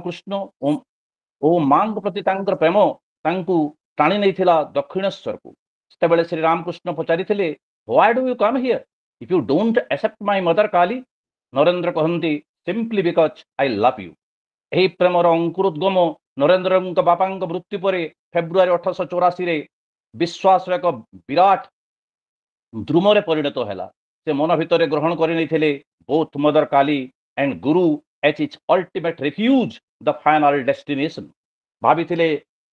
ରାମକୃଷ୍ଣ ଓ ମାଙ୍କ ପ୍ରତି ତାଙ୍କର ପ୍ରେମ ତାଙ୍କୁ ଟାଣି ନେଇଥିଲା ଦକ୍ଷିଣେଶ୍ୱରକୁ। ସେତେବେଳେ ଶ୍ରୀ ରାମକୃଷ୍ଣ ପଚାରିଥିଲେ, why do you come here if you don't accept my mother Kali? Narendra କହନ୍ତି, simply because I love you. ଏହି ପ୍ରେମର ଅଙ୍କୁରୋଦ୍ଗମ ନରେନ୍ଦ୍ରଙ୍କ ବାପାଙ୍କ ମୃତ୍ୟୁ ପରେ ଫେବୃଆରୀ 1884ରେ ବିଶ୍ୱାସର ଏକ ବିରାଟ ଦ୍ରୁମରେ ପରିଣତ ହେଲା। ସେ ମନ ଭିତରେ ଗ୍ରହଣ କରି ନେଇଥିଲେ ବୋଥ୍ ମଦର କାଲି and Guru H is ultimate refuse the final destination. ଭାବିଥିଲେ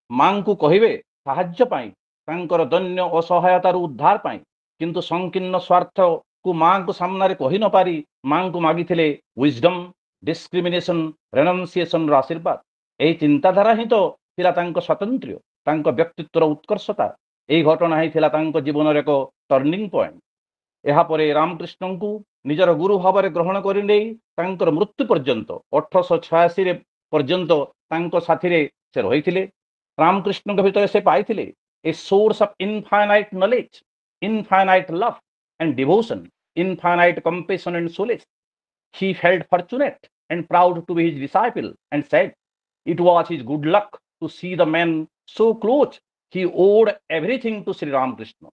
ମାଙ୍କୁ କହିବେ ସାହାଯ୍ୟ ପାଇଁ, ତାଙ୍କର ଦୈନ୍ୟ ଅସହାୟତାରୁ ଉଦ୍ଧାର ପାଇଁ, କିନ୍ତୁ ସଂକୀର୍ଣ୍ଣ ସ୍ୱାର୍ଥକୁ ମାଙ୍କ ସାମ୍ନାରେ କହି ନ ପାରି ମାଙ୍କୁ ମାଗିଥିଲେ ୱିଜଡମ୍, ଡିସ୍କ୍ରିମିନେସନ୍, ରେନନ୍ସିଏସନ୍ର ଆଶୀର୍ବାଦ। ଏହି ଚିନ୍ତାଧାରା ହିଁ ତ ଥିଲା ତାଙ୍କ ସ୍ୱାତନ୍ତ୍ର୍ୟ, ତାଙ୍କ ବ୍ୟକ୍ତିତ୍ୱର ଉତ୍କର୍ଷତା। ଏହି ଘଟଣା ହିଁ ଥିଲା ତାଙ୍କ ଜୀବନର ଏକ ଟର୍ଣ୍ଣିଂ ପଏଣ୍ଟ। ଏହାପରେ ରାମକୃଷ୍ଣଙ୍କୁ ନିଜର ଗୁରୁ ଭାବରେ ଗ୍ରହଣ କରି ନେଇ ତାଙ୍କର ମୃତ୍ୟୁ ପର୍ଯ୍ୟନ୍ତ 1886 ପର୍ଯ୍ୟନ୍ତ ତାଙ୍କ ସାଥିରେ ସେ ରହିଥିଲେ। ରାମକୃଷ୍ଣଙ୍କ ଭିତରେ ସେ ପାଇଥିଲେ a source of infinite knowledge, infinite love and devotion, infinite compassion and solace. He felt fortunate and proud to be his disciple and said it was his good luck to see the man so close. He owed everything to Sri Ramakrishna.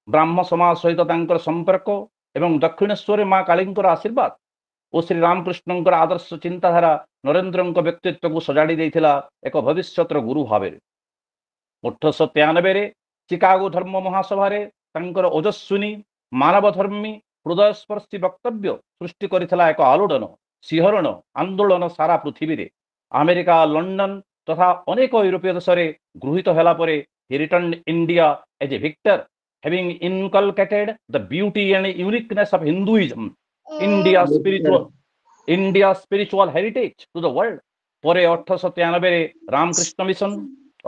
Brahmo Samaj ସହିତ ତାଙ୍କର ସମ୍ପର୍କ ଏବଂ ଦକ୍ଷିଣେଶ୍ୱରରେ ମା କାଳୀଙ୍କର ଆଶୀର୍ବାଦ ଓ ଶ୍ରୀ ରାମକୃଷ୍ଣଙ୍କର ଆଦର୍ଶ ଚିନ୍ତାଧାରା ନରେନ୍ଦ୍ରଙ୍କ ବ୍ୟକ୍ତିତ୍ୱକୁ ସଜାଡ଼ି ଦେଇଥିଲା ଏକ ଭବିଷ୍ୟତର ଗୁରୁ ଭାବରେ। 1893ରେ ଚିକାଗୋ ଧର୍ମ ମହାସଭାରେ ତାଙ୍କର ଓଜସ୍ୱିନୀ ମାନବଧର୍ମୀ ହୃଦୟସ୍ପର୍ଶୀ ବକ୍ତବ୍ୟ ସୃଷ୍ଟି କରିଥିଲା ଏକ ଆଲୋଡ଼ନ, ଶିହରଣ ଆନ୍ଦୋଳନ ସାରା ପୃଥିବୀରେ। ଆମେରିକା, ଲଣ୍ଡନ ତଥା ଅନେକ ୟୁରୋପୀୟ ଦେଶରେ ଗୃହୀତ ହେଲା ପରେ he returned India as a victor, having inculcated the beauty and uniqueness of Hinduism, India's spiritual heritage to the world. ପରେ 1893ରେ ରାମକୃଷ୍ଣ ମିଶନ,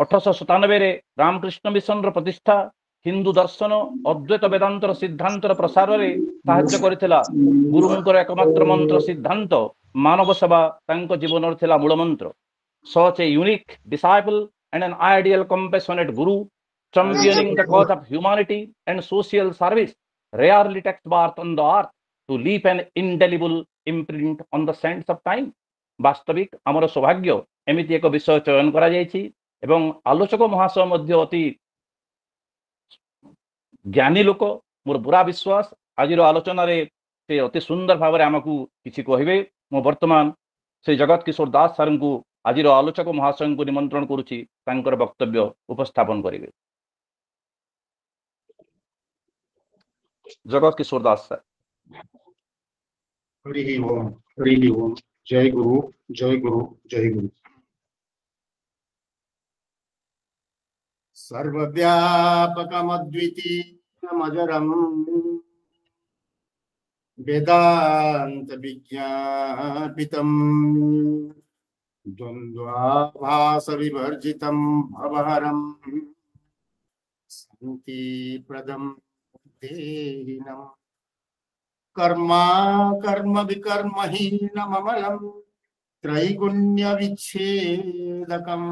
1897ରେ ରାମକୃଷ୍ଣ ମିଶନର ପ୍ରତିଷ୍ଠା ହିନ୍ଦୁ ଦର୍ଶନ ଅଦ୍ୱୈତ ବେଦାନ୍ତର ସିଦ୍ଧାନ୍ତର ପ୍ରସାରରେ ସାହାଯ୍ୟ କରିଥିଲା। ଗୁରୁଙ୍କର ଏକମାତ୍ର ମନ୍ତ୍ର ସିଦ୍ଧାନ୍ତ ମାନବ ସେବା ତାଙ୍କ ଜୀବନର ଥିଲା ମୂଳ ମନ୍ତ୍ର। Such a unique disciple and an ideal compassionate guru, championing the cause of humanity and social service, rarely takes birth on the earth to leave an indelible imprint on the sands of time. ବାସ୍ତବିକ ଆମର ସୌଭାଗ୍ୟ ଏମିତି ଏକ ବିଷୟ ଚୟନ କରାଯାଇଛି ଏବଂ ଆଲୋଚକ ମହାଶୟ ମଧ୍ୟ ଅତି ଜ୍ଞାନୀ ଲୋକ। ମୋର ପୁରା ବିଶ୍ୱାସ ଆଜିର ଆଲୋଚନାରେ ସେ ଅତି ସୁନ୍ଦର ଭାବରେ ଆମକୁ କିଛି କହିବେ। ମୁଁ ବର୍ତ୍ତମାନ ସେ ଜଗତ କିଶୋର ଦାସ ସାର୍ଙ୍କୁ ଆଜିର ଆଲୋଚକ ମହାଶୟଙ୍କୁ ନିମନ୍ତ୍ରଣ କରୁଛି ତାଙ୍କର ବକ୍ତବ୍ୟ ଉପସ୍ଥାପନ କରିବେ। ଜଗତ କିଶୋର ଦାସ ସାର୍। हरि ओम, हरि ओम। जय गुरु, जय गुरु, जय गुरु। सर्वव्यापकमद्वितीयमजरम् वेदांत विज्ञापितम् द्वन्द्वाभास विवर्जितम् भवहरम् शान्तिप्रदम् देहिनम् कर्मा कर्म विकर्महीनममलम् त्रैगुण्य विच्छेदकम्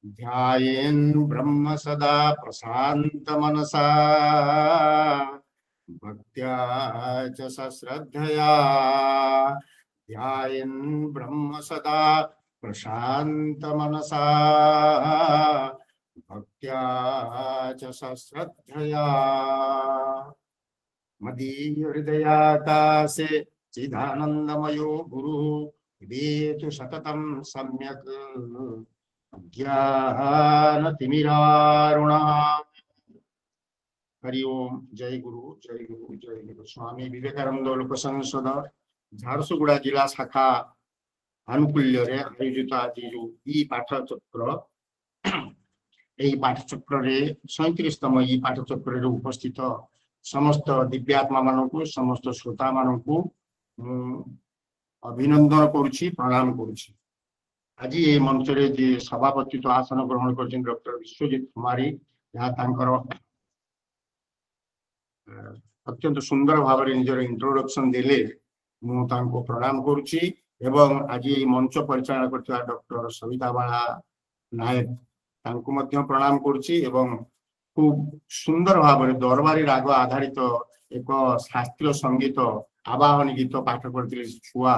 ध्यायेन् ब्रह्म सदा प्रशांत मनसा भक्त्या च सश्रद्धया ध्यायेन् ब्रह्म सदा प्रशांत मनसा भक्त्या च सश्रद्धया मदीय हृदयाकाशे चिदानन्दमयो गुरुः वेतु सततं सम्यक् अज्ञानतिमिरारुणः। हरि ओम। जय गुरु, जय गुरु, जय गुरु। स्वामी विवेकानंद लोक संसद झारसुगुड़ा जिला शाखा आनुकूल्य आयोजित आज जो पाठचक्र, यही पाठचक्र 37तम यही पाठचक्र उपस्थित समस्त दिव्यात्मा मानक समस्त श्रोता मानक अभिनंदन करुछि, प्रणाम करुछि। आज ये मंच जे सभापतित्व आसन ग्रहण कर डॉक्टर विश्वजीत कुमारी यहाँ अत्यंत सुंदर भाव निजर इंट्रोडक्शन देले मुझे प्रणाम करुछि। एवं आज ये मंच परिचालन करथिबा डॉक्टर सविता बाला नायक प्रणाम करुछि। एवं खूब सुंदर भाव दरबारी राग आधारित एक शास्त्रीय संगीत आवाहन गीत पाठ करथिले छुआ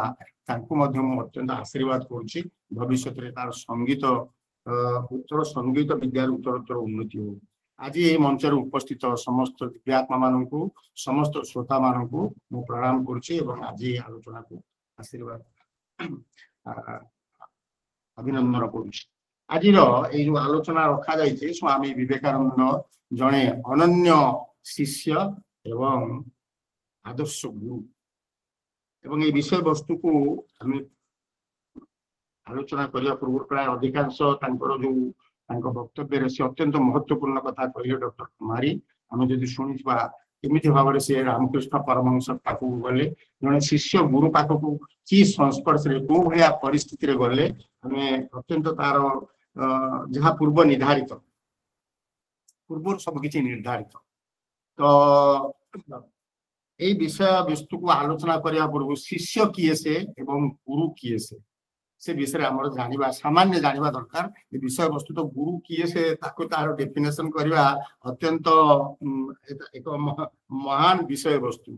तांकु मध्य अत्यंत आशीर्वाद करुछि भविष्य रे तार संगीत उत्तर संगीत विद्यार उत्तरोत्तर उन्नति हो। आज ये मंच उपस्थित समस्त दिव्यात्मा मानू समस्त श्रोता मानू मु प्रणाम करुछि एवं आज ये आलोचना को आशीर्वाद अभिनंदन करुछि। आज जो आलोचना रखा जाइए स्वामी विवेकानंद जड़े अनन्य शिष्य एवं आदर्श गुरु एवं ये विषय वस्तु को आम आलोचना करने पूर्व प्राय अधिकांश जो वक्तव्य से अत्यंत महत्वपूर्ण कथा कहले डॉक्टर कुमारी आम जब शुणी केमी भाव से रामकृष्ण परमहंस पाखक गले जड़े शिष्य गुरु पाखक कि संस्पर्श कौ भाया परिस्थिति गले आम अत्यंत तार जहाँ पूर्व निर्धारित पूर्व सबकि निर्धारित तो ये विषय वस्तु को आलोचना करने पूर्व शिष्य किए से एवं गुरु किए से विषय आम जाना सामान्य जाना दरकार ये विषय वस्तु तो गुरु किए से तार डेफिनेशन करवा अत्यंत एक महान विषय वस्तु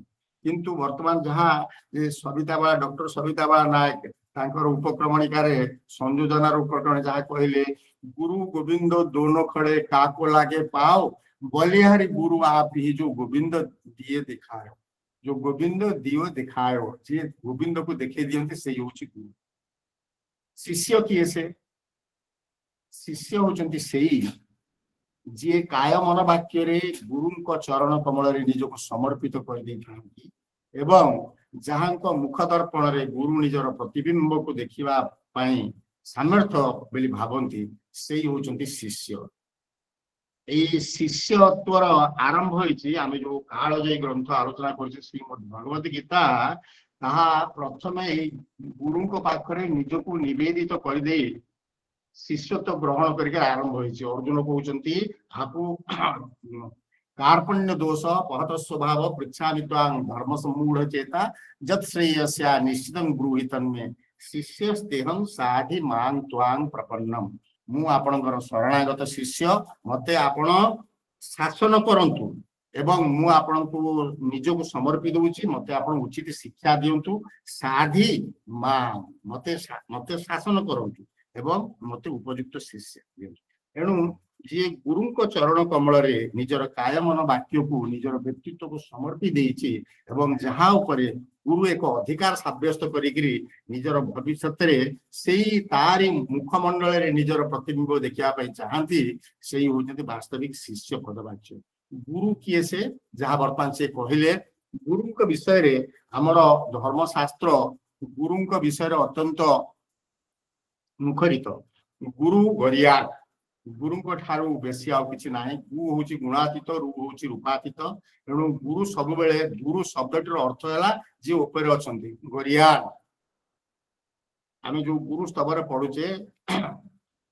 किंतु वर्तमान जहाँ सविता बाला डॉक्टर सविता बाला नायक तांकर उपक्रमणिकार संयोजनार उपक्रमण जहाँ कहले गुरु गोविंद दोनों खड़े काको लागे पाओ बलिहारी गुरु आप ही जो गोविंद दिए दिखाओ जो गोविंद दियो दिखाओ जी गोविंद को देखे दियंते से होची गुरु। शिष्य किए से शिष्य होचंती सेई जी काय मन वाक्य रे गुरु चरण कमल रे निजको समर्पित कर दै थांती एवं जहां मुख दर्पण रे गुरु निजर प्रतिबिंब को देखिबा पई सामर्थ्य बोली भावंती सेई होचंती शिष्य। এই শিষ্যত্বর আরম্ভ হয়েছে আমি যে কালজয়ী গ্রন্থ আলোচনা করছি শ্রীমদ ভগবত গীতা তাহা প্রথমে এই গুরুଙ୍କ পাখরে নিজକୁ নিবেদিত করে শিষ্যত্ব গ্রহণ করিকে আরম্ভ হয়েছে। অর্জুন কହୁଛନ୍ତି আপু कार्पण्य दोष पहत स्वभाव पृच्छामि त्वां धर्म सम्मूढ़ चेता जत श्रेयस्या निश्चितं ब्रूहितं मे शिष्यस्तेहं साधि मां त्वां प्रपन्नम मु आपणकर शरणागत शिष्य मते आपण शासन करंतु एवं मु आपण को निजको समर्पित होउची मते आपण उचित शिक्षा दियंतु साधि मां मते मते शासन करंतु एवं मते उपयुक्त शिष्य दियंतु। एणु जी गुरु को चरण कमल रे निजर काय मन वाक्य को निजर व्यक्तित्व को समर्पी देइछि एवं जहाँ उपरे गुरु एक अधिकार साब्यस्त करिकरी निजर भविष्य रे सेई तारी मुखमंडल रे निजर प्रतिबिंब देखिया पई चाहंती सेई होजति वास्तविक शिष्य पदवाच्य। गुरु किए से जहाँ वर्तमान से कहले गुरु के विषय रे हमर धर्मशास्त्र गुरु के विषय रे अत्यंत मुखरित गुरु गरिया गुरु को ठारू बेसी आउ किछि नाही गु होची गुणातीत रु होची रूपातीत एणु गुरु सब बेले गुरु शब्दटर अर्थ हैला जे ऊपर अछंती गरियान आमे जो गुरु स्तवर पढुचे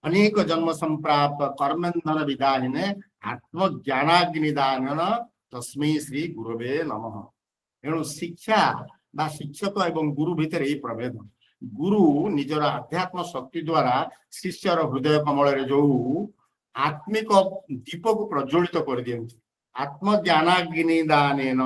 अनेक जन्म संप्राप्त कर्मेंधन विदाहिने आत्मज्ञानाग्निदानन तस्मै श्री गुरुवे नमः। एणु शिक्षा बा शिक्षक एवं गुरु भितर ए प्रभेद गुरु निजर आध्यात्म शक्ति द्वारा शिष्यर हृदय कमल रे जो आत्मिक दीप को प्रज्वलित कर दियंती आत्मज्ञानाग्निदानेन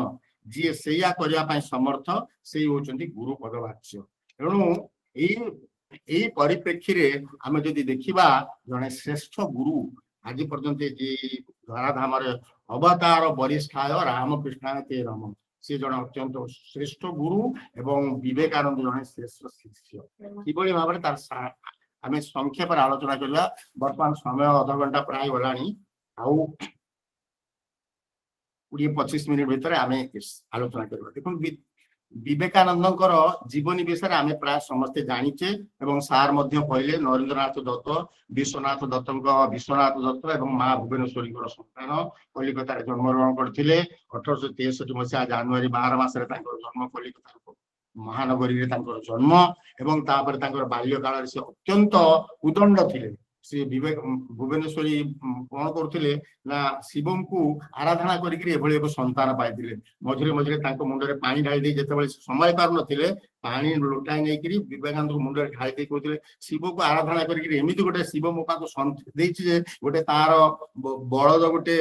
जी सेया करिया पई समर्थ से होचंती गुरु पदवाच्य। एणु एई परिप्रेक्षी रे आमे जदि देखिबा जने श्रेष्ठ गुरु आज पर्यंत जे धराधाम रे अवतार वरिष्ठाय रामकृष्णाय ते नमः से जन अत्यंत श्रेष्ठ गुरु एवं विवेकानंद जन श्रेष्ठ शिष्य किभली भाव में तार आम संक्षेप आलोचना करला। वर्तमान समय अध घंटा प्राय गलानी आउ 20-25 मिनिट भीतर आम आलोचना करबा। देखो विवेकानंदकर जीवनी विषय आम प्राय समस्ते जानिचे एवं सार मध्य कहले नरेंद्रनाथ दत्त विश्वनाथ दत्त विश्वनाथ दत्त एवं माँ भुवनेश्वरी संतान कलिकता जन्मग्रहण करथिले 1863 मसीहा जनवरी 12 मासरे तांकर जन्म कलिकता महानगरी रे तांकर जन्म एवं तापर तांकर बाल्यकाल रे से अत्यंत उदंड थिले। से विवेक भुवनेश्वरी कौन करथिले ना शिवम को आराधना करिकरी एभଳି एक संतान पाइथिले। मझिरे मझिरे तांको मुंडरे पानी ढाली दे जेतेबेले समय पार नथिले पानी लोटाई नेकरी विवेकानंद को मुंडरे ढाली दे कहथिले शिव को आराधना करिकरी एमिति गोटे शिव मोपा को संत देछि जे गोटे तार बळद गोटे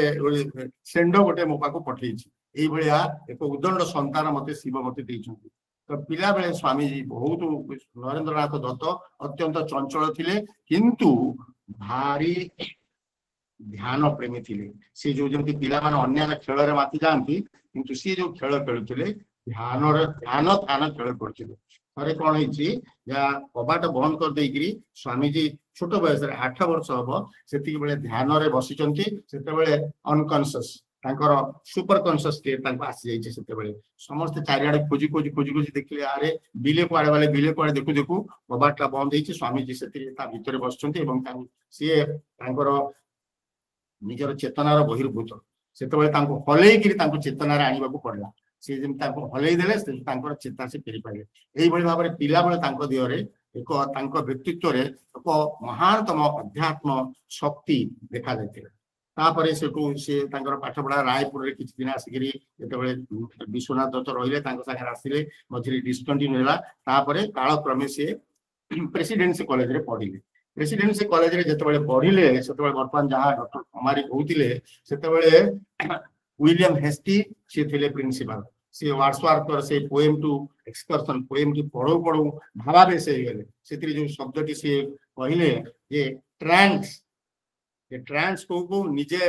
सेंड गोटे मोपा को पठेछि ଏଇ ଭଳିଆ ଏକ ଉଦଣ୍ଡ ସନ୍ତାନ ମତେ ଶିବ ମତେ ଦେଇଛନ୍ତି। ତ ପିଲା ବେଳେ ସ୍ୱାମୀଜୀ ବହୁତ ନରେନ୍ଦ୍ରନାଥ ଦତ୍ତ ଅତ୍ୟନ୍ତ ଚଞ୍ଚଳ ଥିଲେ କିନ୍ତୁ ଭାରି ଧ୍ୟାନ ପ୍ରେମୀ ଥିଲେ। ସେ ଯୋଉ ଯେମିତି ପିଲାମାନେ ଅନ୍ୟାନ୍ୟ ଖେଳରେ ମାତି ଯାଆନ୍ତି କିନ୍ତୁ ସିଏ ଯୋଉ ଖେଳ ଖେଳୁଥିଲେ ଧ୍ୟାନ ଖେଳ କରୁଥିଲେ। ଥରେ କଣ ହେଇଛି ଯାହା କବାଟ ବନ୍ଦ କରିଦେଇକିରି ସ୍ୱାମୀଜୀ ଛୋଟ ବୟସରେ 8 ବର୍ଷ ହବ ସେତିକି ବେଳେ ଧ୍ୟାନରେ ବସିଛନ୍ତି। ସେତେବେଳେ ଅନକନସିୟସ୍ ତାଙ୍କର ସୁପର କନସିୟସ୍ ଷ୍ଟେଟ୍ ତାଙ୍କୁ ଆସିଯାଇଛି। ସେତେବେଳେ ସମସ୍ତେ ଚାରିଆଡେ ଖୋଜି ଦେଖିଲେ ଆରେ ବିଲେ କୁଆଡେ ଗଲେ ବିଲେ କୁଆଡେ ଦେଖୁ ଦେଖୁ କବାଟଟା ବନ୍ଦ ହେଇଛି। ସ୍ୱାମୀଜୀ ସେତିକି ତା ଭିତରେ ବସିଛନ୍ତି ଏବଂ ସିଏ ତାଙ୍କର ନିଜର ଚେତନାର ବହିର୍ଭୂତ। ସେତେବେଳେ ତାଙ୍କୁ ହଲେଇକିରି ତାଙ୍କୁ ଚେତନାରେ ଆଣିବାକୁ ପଡିଲା। ସେ ଯେମିତି ତାଙ୍କୁ ହଲେଇ ଦେଲେ ତାଙ୍କର ଚେତା ସେ ଫେରି ପାଇଲେ। ଏଇଭଳି ଭାବରେ ପିଲାବେଳେ ତାଙ୍କ ଦେହରେ ତାଙ୍କ ବ୍ୟକ୍ତିତ୍ୱରେ ଏକ ମହାନତମ ଅଧ୍ୟାତ୍ମ ଶକ୍ତି ଦେଖାଯାଇଥିଲା। ତାପରେ ସେଠୁ ସେ ତାଙ୍କର ପାଠ ପଢା ରାୟପୁରରେ କିଛି ଦିନ ଆସିକିରି ଯେତେବେଳେ ବିଶ୍ୱନାଥ ଦତ୍ତ ରହିଲେ ତାଙ୍କ ସାଙ୍ଗରେ ଆସିଲେ, ମଝିରେ ଡିସକଣ୍ଟିନ୍ୟୁ ହେଲା। ତାପରେ କାଳକ୍ରମେ ସେ ପ୍ରେସିଡେନ୍ସି କଲେଜରେ ପଢିଲେ। ପ୍ରେସିଡେନ୍ସି କଲେଜରେ ଯେତେବେଳେ ପଢିଲେ ସେତେବେଳେ ବର୍ତ୍ତମାନ ଯାହା ଡକ୍ଟର କୁମାରୀ କହୁଥିଲେ ସେତେବେଳେ ୱିଲିୟମ ହେଷ୍ଟି ସେ ଥିଲେ ପ୍ରିନ୍ସିପାଲ। ସେ ୱାର୍ଡସୱାର୍ଥର ସେ ପୋଏମ୍ ଟୁ ଏକ୍ସକର୍ସନ ପୋଏମ୍ ଟି ପଢଉ ପଢଉ ଭାବାବେଶ ହେଇଗଲେ। ସେଥିରେ ଯୋଉ ଶବ୍ଦଟି ସେ କହିଲେ ଯେ ଟ୍ରାନ୍ସ କହୁ ନିଜେ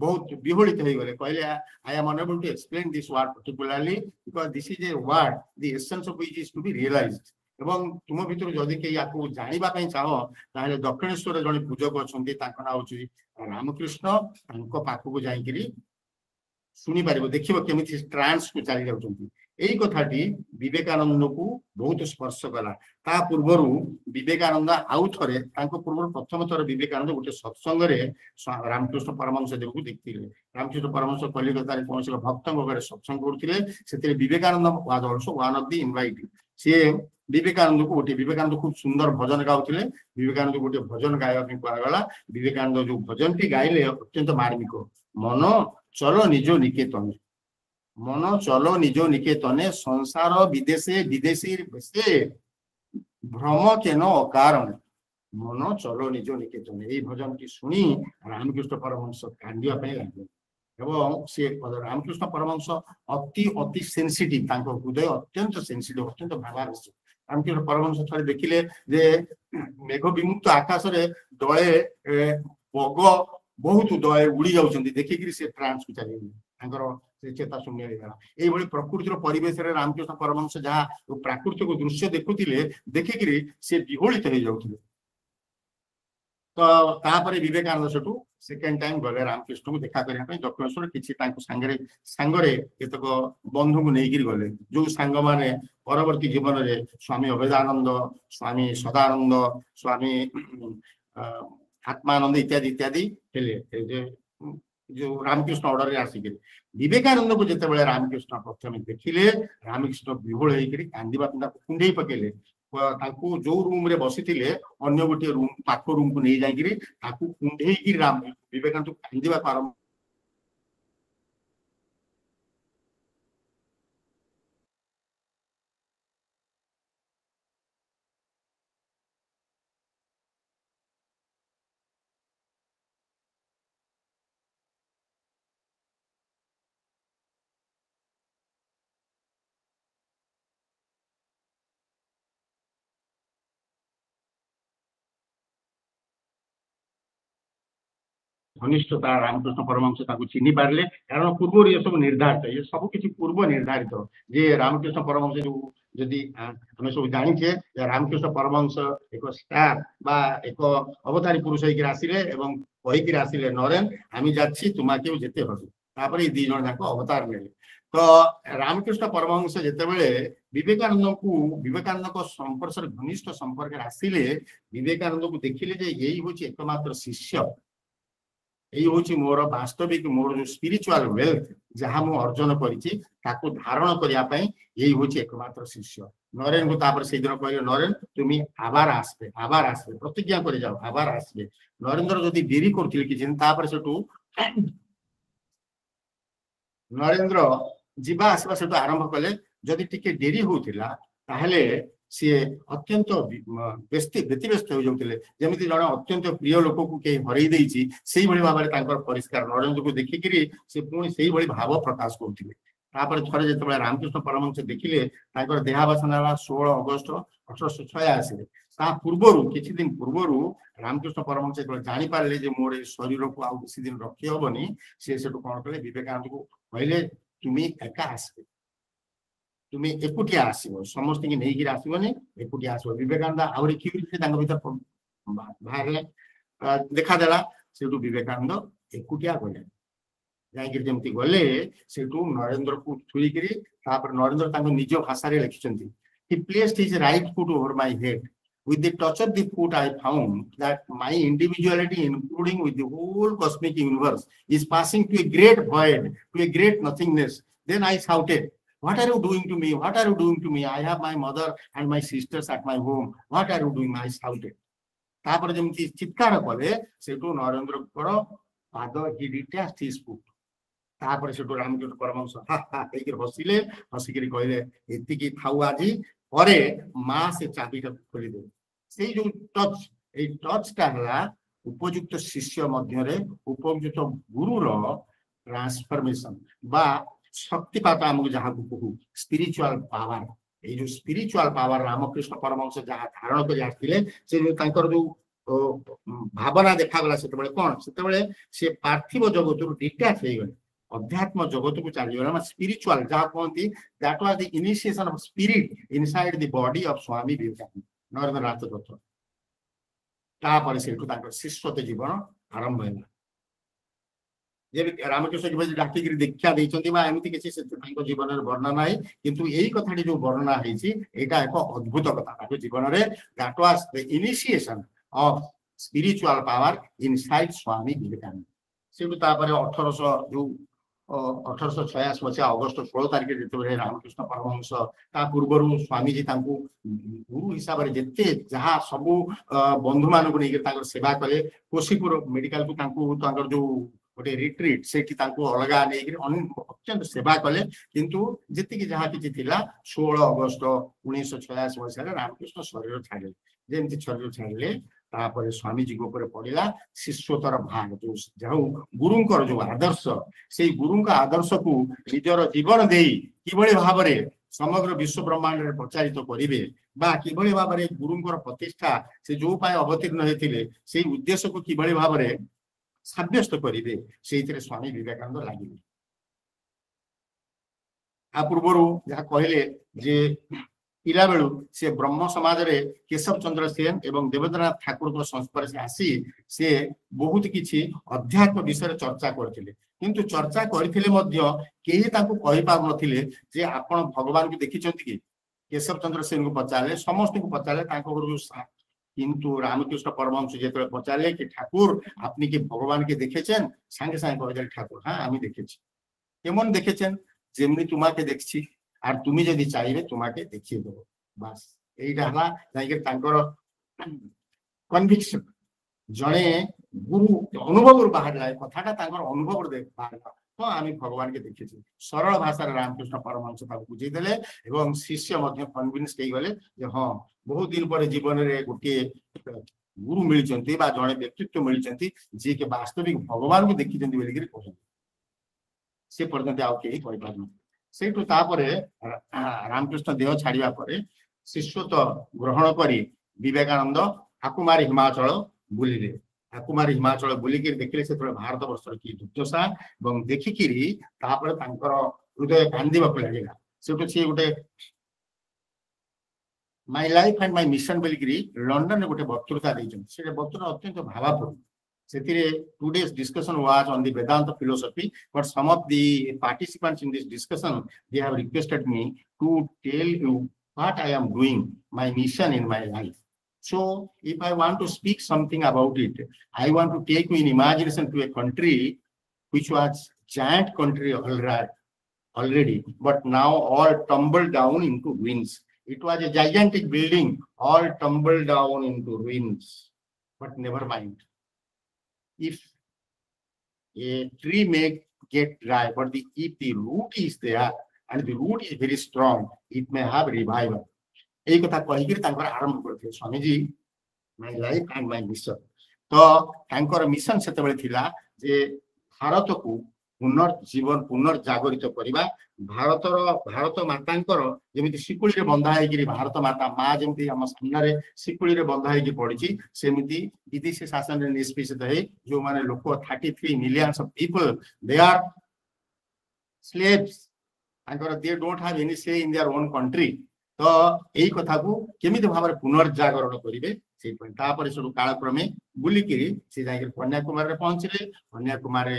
ବହୁତ ବିହଳିତ ହେଇଗଲେ। କହିଲେ I am unable to explain this word particularly because this is a word the essence of which is to be realized। ଏବଂ ତୁମ ଭିତରୁ ଯଦି କେହି ୟାକୁ ଜାଣିବା ପାଇଁ ଚାହ ତାହେଲେ ଦକ୍ଷିଣେଶ୍ୱର ଜଣେ ପୂଜକ ଅଛନ୍ତି, ତାଙ୍କ ନାଁ ହଉଛି ରାମକୃଷ୍ଣ। ତାଙ୍କ ପାଖକୁ ଯାଇକିରି ଶୁଣିପାରିବ, ଦେଖିବ କେମିତି ଟ୍ରାନ୍ସକୁ ଚାଲି ଯାଉଛନ୍ତି। ଏଇ କଥାଟି ବିବେକାନନ୍ଦକୁ ବହୁତ ସ୍ପର୍ଶ କଲା। ତା ପୂର୍ବରୁ ବିବେକାନନ୍ଦ ଆଉ ଥରେ ତାଙ୍କ ପୂର୍ବରୁ ପ୍ରଥମ ଥର ବିବେକାନନ୍ଦ ଗୋଟେ ସତ୍ସଙ୍ଗରେ ରାମକୃଷ୍ଣ ପରମହଂସ ଦେବକୁ ଦେଖିଥିଲେ। ରାମକୃଷ୍ଣ ପରମହଂସ କଲିକତାରେ କୌଣସି ଭକ୍ତଙ୍କ ଘରେ ସତ୍ସଙ୍ଗ କରୁଥିଲେ। ସେଥିରେ Vivekananda was also one of the invited. ସିଏ ବିବେକାନନ୍ଦ ଖୁବ ସୁନ୍ଦର ଭଜନ ଗାଉଥିଲେ। ବିବେକାନନ୍ଦ ଗୋଟେ ଭଜନ ଗାଇବା ପାଇଁ କୁହାଗଲା। ବିବେକାନନ୍ଦ ଯୋଉ ଭଜନଟି ଗାଇଲେ ଅତ୍ୟନ୍ତ ମାର୍ମିକ। ମନ ଚଲ ନିଜ ନିକେତନେ, ମନ ଚଲ ନିଜ ନିକେତନେ, ସଂସାର ବିଦେଶେ ବିଦେଶୀ ବେଶେ, ଭ୍ରମ କେନ ଅକାରଣେ, ମନ ଚଲ ନିଜ ନିକେତନେ। ଏଇ ଭଜନଟି ଶୁଣି ରାମକୃଷ୍ଣ ପରମହଂସ କାନ୍ଦିବା ପାଇଁ ଲାଗିଲେ। ଏବଂ ସେ ରାମକୃଷ୍ଣ ପରମହଂସ ଅତି ସେନ୍ସିଟିଭ, ତାଙ୍କ ହୃଦୟ ଅତ୍ୟନ୍ତ ସେନ୍ସିଟିଭ, ଅତ୍ୟନ୍ତ ଭାବାବେଶ। ରାମକୃଷ୍ଣ ପରମହଂସ ଥରେ ଦେଖିଲେ ଯେ ମେଘ ବିମୁକ୍ତ ଆକାଶରେ ଦଳେ ବଗ ବହୁତ ଦଳେ ଉଡି ଯାଉଛନ୍ତି। ଦେଖିକିରି ସେ ଟ୍ରାନ୍ସକୁ ଚାଲିଗଲେ, ତାଙ୍କର ସେ ଚେତା ଶୂନ୍ୟ ହେଇଗଲା। ଏଇଭଳି ପ୍ରକୃତିର ପରିବେଶରେ ରାମକୃଷ୍ଣ ପରମହଂସ ଯାହା ପ୍ରାକୃତିକ ଦୃଶ୍ୟ ଦେଖୁଥିଲେ ଦେଖିକିରି ସେ ବିହଳିତ ହେଇଯାଉଥିଲେ। ତ ତାପରେ ବିବେକାନନ୍ଦ ସେଠୁ ସେକେଣ୍ଡ ଟାଇମ ଗଲେ ରାମକୃଷ୍ଣଙ୍କୁ ଦେଖା କରିବା ପାଇଁ ଦକ୍ଷିଣେଶ୍ୱର। କିଛି ତାଙ୍କ ସାଙ୍ଗରେ କେତେକ ବନ୍ଧୁଙ୍କୁ ନେଇକିରି ଗଲେ, ଯୋଉ ସାଙ୍ଗମାନେ ପରବର୍ତ୍ତୀ ଜୀବନରେ ସ୍ୱାମୀ ଅଭେଦାନନ୍ଦ, ସ୍ୱାମୀ ସଦାନନ୍ଦ, ସ୍ୱାମୀ ଆତ୍ମାନନ୍ଦ ଇତ୍ୟାଦି ହେଲେ। ଯୋଉ ରାମକୃଷ୍ଣ ଅର୍ଡରରେ ଆସିକିରି ବିବେକାନନ୍ଦକୁ ଯେତେବେଳେ ରାମକୃଷ୍ଣ ପ୍ରଥମେ ଦେଖିଲେ, ରାମକୃଷ୍ଣ ବିହୋଳ ହେଇକିରି କାନ୍ଦିବା ତାକୁ କୁଣ୍ଡେଇ ପକେଇଲେ। ତାଙ୍କୁ ଯୋଉ ରୁମ ରେ ବସିଥିଲେ ଅନ୍ୟ ଗୋଟିଏ ରୁମ ପାଖ ରୁମକୁ ନେଇ ଯାଇକିରି ତାକୁ କୁଣ୍ଡେଇକି ବିବେକାନନ୍ଦ କାନ୍ଦିବାକୁ ଆରମ୍ଭ। ଘନିଷ୍ଠତା ରାମକୃଷ୍ଣ ପରମହଂସ ତାକୁ ଚିହ୍ନି ପାରିଲେ, କାରଣ ପୂର୍ବରୁ ଏସବୁ ନିର୍ଦ୍ଧାରିତ, ଏ ସବୁ କିଛି ପୂର୍ବ ନିର୍ଦ୍ଧାରିତ ଯେ ରାମକୃଷ୍ଣ ପରମହଂସ ଯୋଉ ଯଦି ଆମେ ସବୁ ଜାଣିଛେ ଯେ ରାମକୃଷ୍ଣ ପରମହଂସ ଏକ ଷ୍ଟାର ବା ଏକ ଅବତାରୀ ପୁରୁଷ ହେଇକିରି ଆସିଲେ ଏବଂ କହିକିରି ଆସିଲେ ନରେନ আমি যাচ্ছি তোমাকেও যেতে হবে। ତାପରେ এই ଦି ଜଣ ଯାକ ଅବତାର ନେଲେ। ତ ରାମକୃଷ୍ଣ ପରମହଂସ ଯେତେବେଳେ ବିବେକାନନ୍ଦଙ୍କ ସଂସ୍ପର୍ଶରେ ଘନିଷ୍ଠ ସମ୍ପର୍କରେ ଆସିଲେ, ବିବେକାନନ୍ଦକୁ ଦେଖିଲେ ଯେ ଏଇ ହଉଛି ଏକମାତ୍ର ଶିଷ୍ୟ, ଏଇ ହଉଛି ମୋର ବାସ୍ତବିକ ମୋର ଯୋଉ ସ୍ପିରିଚୁଆଲ ୱେଲ୍ଥ ଯାହା ମୁଁ ଅର୍ଜନ କରିଛି ତାକୁ ଧାରଣ କରିବା ପାଇଁ ଏଇ ହଉଛି ଏକମାତ୍ର ଶିଷ୍ୟ। ନରେନକୁ ତାପରେ ସେଇଦିନ କହିଲେ ନରେନ তুমি আবার আসবে ପ୍ରତିଜ୍ଞା করে যাও আবার আসবে। ନରେନ୍ଦ୍ର ଯଦି ଡେରି କରୁଥିଲେ କିଛି ଦିନ, ତାପରେ ସେଠୁ ନରେନ୍ଦ୍ର ଯିବା ଆସିବା ସେଠୁ ଆରମ୍ଭ କଲେ। ଯଦି ଟିକେ ଡେରି ହଉଥିଲା ତାହେଲେ सी अत्यंत व्यतिव्यस्त हो जाउतिले जेमिति जणे अत्यंत प्रिय लोक को के हरई देइछि सेही भली भाबरे तांकर परिष्कार नरेंद्र को देखिकरी से पुणी सेही भली भाव प्रकाश करथिले तापर थरे जेतबे रामकृष्ण परमहंस देखिले तांकर देहावसान होला 16 अगस्त 1886 ता पूर्वरु किछि दिन पूर्वरु रामकृष्ण परमहंस जेतबे जानि पारले जे मोर शरीर को आ किछि दिन रखि होबनी से सेटु कोन कले विवेकानंद को कहले तुमी एका आसबे तुमी एकुटिया आसीबो समस्त की नेही गिरा आसीबोनी एकुटिया आसीबो विवेकानंद आउरी क्यूरिटी तांग भीतर बाहरले देखा देला सेटु विवेकानंद एकुटिया गले जाइकिर जेमती गले सेटु नरेंद्र को थुईकरी तापर नरेंद्र तांग निज भाषा रे लिखिसंती he placed his right foot over my head with the touch of the foot I found that my individuality including with the whole cosmic universe is passing to a great void to a great nothingness then I shouted what are you doing to me what are you doing to me I have my mother and my sisters at my home what are you doing I shouted तापर जेमती चित्कार कले सेटु नरेंद्र को पाद he detached his foot तापर सेटु रामकृष्ण परमहंस हा हा एकिर हसिले हसिकिरी कहले एतिकी थाउ आजी परे मां से चाबीटा खोली दे सेही जो टच ए टच ता हला उपयुक्त शिष्य मध्य रे उपयुक्त गुरु रो ट्रांसफॉर्मेशन बा शक्तिपात हमकु जहा को कहू स्पिरिचुअल पावर ए जो स्पिरिचुअल पावर रामकृष्ण परमहंस जहा धारण करि आथिले से जो तांकर जो भावना देखा गला सेतबेले कोन सेतबेले से पार्थिव जगत डिटैच हे गले अध्यात्म जगत को चली गला स्पिरिचुअल जहा कहती that was the initiation of spirit inside the body of Swami Vivekananda Narendra Nath Datta तापर सेटु तांकर शिष्यत्व जीवन आरंभ होला जे रामकृष्ण जी डाकी गिरी दीक्षा देइचंती बा एमिति किछि से तांकर जीवन रे वर्णना नाही किंतु एही कथाटी जो वर्णना हेछि एटा एक अद्भुत कथा तांकर जीवन रे that was the initiation of spiritual power inside Swami Vivekananda सेटु तापर 1800 जो 1886 मसीहा अगस्त 16 तारिख जेतबे रामकृष्ण परमहंस ता पूर्वरु स्वामी जी तांकु गुरु हिसाब रे जेते जहा सब बंधु मानको नै तांकर सेवा कले कोशीपुर मेडिकल को तांकु तांकर जो गोटे रिट्रीट सेठी तांकु अलगा नै अत्यंत सेवा कले किंतु जेति कि जहा कि थिला 16 अगस्त 1986 मसीहा रामकृष्ण शरीर छाड़े जेमति शरीर छाड़ले तापर स्वामी जी ऊपर पड़िला शिष्यतर भाग जो जाऊ गुरुंकर जो आदर्श से गुरुंका आदर्श को निजर जीवन देई किबळे भाबरे समग्र विश्व ब्रह्मांड रे प्रचारित करिवे बा किबळे भाबरे गुरुंकर प्रतिष्ठा से जो पाए अवतीर्ण हेतिले से उद्देश्य को किबळे भाबरे साब्यस्त करिवे सेइतरे स्वामी विवेकानंद लागिले आ पूर्वरु जा कहले जे पिला बेलू से ब्रह्म समाज रे केशव चंद्र सेन एवं देवेंद्रनाथ ठाकुर को संस्पर्श आसी से बहुत किछि अध्यात्म विषय चर्चा करथिले किंतु चर्चा करथिले मध्य केही ताको कहि पार नथिले जे आपण भगवान को देखिचंती कि केशव चंद्र सेन को पचाले समस्त को पचाले ताको गुरु किंतु रामकृष्ण परमहंस जेतले पचाले कि ठाकुर आपनी के भगवान के देखेछन संगे संगे कहले ठाकुर हां आमी देखेछि केमन देखेछन जेमनी तुमाके देखछि আর তুমি যদি চাইবে তোমাকে দেখিয়ে দেব বাস এইটা হলা যাইকে তাঙ্কর কনভিকশন জনে গুরু অনুভবর বাহারলা কথাটা তাঙ্কর অনুভবর বাহারলা তো আমি ভগবানকে দেখেছি সরল ভাষার রামকৃষ্ণ পরমহংস তাকে বুঝাই দেলে এবং শিষ্য মধ্যে কনভিন্স হয়ে গলে যে হ্যাঁ বহু দিন পরে জীবনের গোটিয়ে গুরু মিলিছন্তি বা জনে ব্যক্তিত্ব মিলিছন্তি যে কে বাস্তবিক ভগবানকে দেখিছন্তি বলি করি কহନ୍ତି से पर्यंत आउ केही कहि पारनु सेठु तापरे रामकृष्ण देह छाड़िबा परे शिष्यत्व ग्रहण करी विवेकानंद आकुमारी हिमाचल बुलिले आकुमारी हिमाचल बुलिक देखिले से भारत वर्ष की दुर्दशा एवं देखिकी तापरे तांकर हृदय कांदिबा लागिला सेठु से गोटे my life and my mission बोलिकी लंडन गोटे वक्तृता दैछन से वक्तृता अत्यंत भावपूर्ण today's discussion was on the Vedanta philosophy, but some of the participants in this discussion, they have requested me to tell you what I am doing, my mission in my life. So if I want to speak something about it, I want to take you in imagination to a country which was giant country already, but now all tumbled down into ruins. It was a gigantic building, all tumbled down into ruins, but never mind. If a tree may get dry, but if the root is there and the root is very strong, it may have revival. ଏଇ କଥା କହିକିରି ତାଙ୍କର ଆରମ୍ଭ କରିଥିଲେ ସ୍ୱାମୀଜୀ ମାଇ life and my mission. ତ ତାଙ୍କର mission ସେତେବେଳେ ଥିଲା ଯେ ଭାରତକୁ ପୁନର୍ଜାଗରିତ କରିବା, ଭାରତ ମାତାଙ୍କର ଯେମିତି ଶିକୁଳିରେ ବନ୍ଧା ହେଇକିରି ଭାରତ ମାତା ମା ଯେମିତି ଆମ ସାମ୍ନାରେ ଶିକୁଳିରେ ବନ୍ଧା ହେଇକି ପଡିଛି, ସେମିତି ବିଦେଶୀ ଶାସନରେ ନିଷ୍ପେଷିତ ହେଇ ଯୋଉମାନେ ଲୋକ 33 millions of people they are slaves, ତାଙ୍କର they don't have any say in their own country। ତ ଏଇ କଥାକୁ କେମିତି ଭାବରେ ପୁନର୍ଜାଗରଣ କରିବେ ସେଇପାଇଁ ତାପରେ ସବୁ କାଳକ୍ରମେ ବୁଲିକିରି ସେ ଯାଇକିରି କନ୍ୟାକୁମାରୀରେ ପହଞ୍ଚିଲେ। Kanyakumari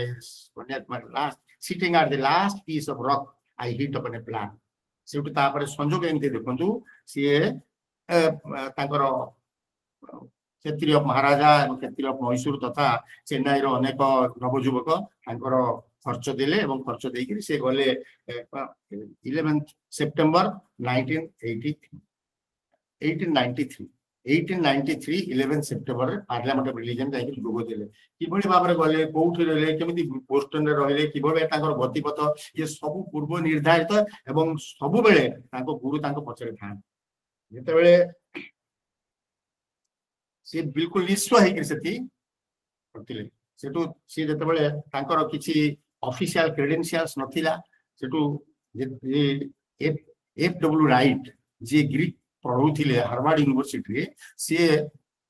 last sitting at the last piece of rock I hit upon a plan. ସେଠୁ ତାପରେ ସଂଯୋଗ ଏମିତି ଦେଖନ୍ତୁ, ସିଏ ତାଙ୍କର କ୍ଷତ୍ରିୟ ମହାରାଜା ଏବଂ କ୍ଷତ୍ରିୟ ମହୀଶୂର ତଥା ଚେନ୍ନାଇର ଅନେକ ନବଯୁବକ ତାଙ୍କର ଖର୍ଚ୍ଚ ଦେଲେ ଏବଂ ଖର୍ଚ୍ଚ ଦେଇକିରି ସେ ଗଲେ 11 ସେପ୍ଟେମ୍ବର 1893 11 ସେପ୍ଟେମ୍ବରରେ ପାର୍ଲାମେଣ୍ଟ ଅଫ ରିଲିଜନ ଯାଇକି ଯୋଗ ଦେଲେ। କିଭଳି ଭାବରେ ଗଲେ, କୋଉଠି ରହିଲେ, କେମିତି ବୋଷ୍ଟନରେ ରହିଲେ, କିଭଳି ତାଙ୍କର ଗତିପଥ, ଇଏ ସବୁ ପୂର୍ବ ନିର୍ଦ୍ଧାରିତ ଏବଂ ସବୁବେଳେ ତାଙ୍କ ଗୁରୁ ତାଙ୍କ ପଛରେ ଥାଆନ୍ତି। ଯେତେବେଳେ ସେ ବିଲକୁଲ ନିଶ୍ଚୟ ହେଇକିରି ସେଠି କରିଥିଲେ, ସେଠୁ ସେ ଯେତେବେଳେ ତାଙ୍କର କିଛି ଅଫିସିଆଲ କ୍ରେଡେନ୍ସିଆଲ୍ସ ନଥିଲା, ସେଠୁ FW ରାଇଟ୍ ଯିଏ ଗ୍ରୀକ ପଢଉଥିଲେ ହାର୍ଭାର୍ଡ ୟୁନିଭର୍ସିଟିରେ, ସିଏ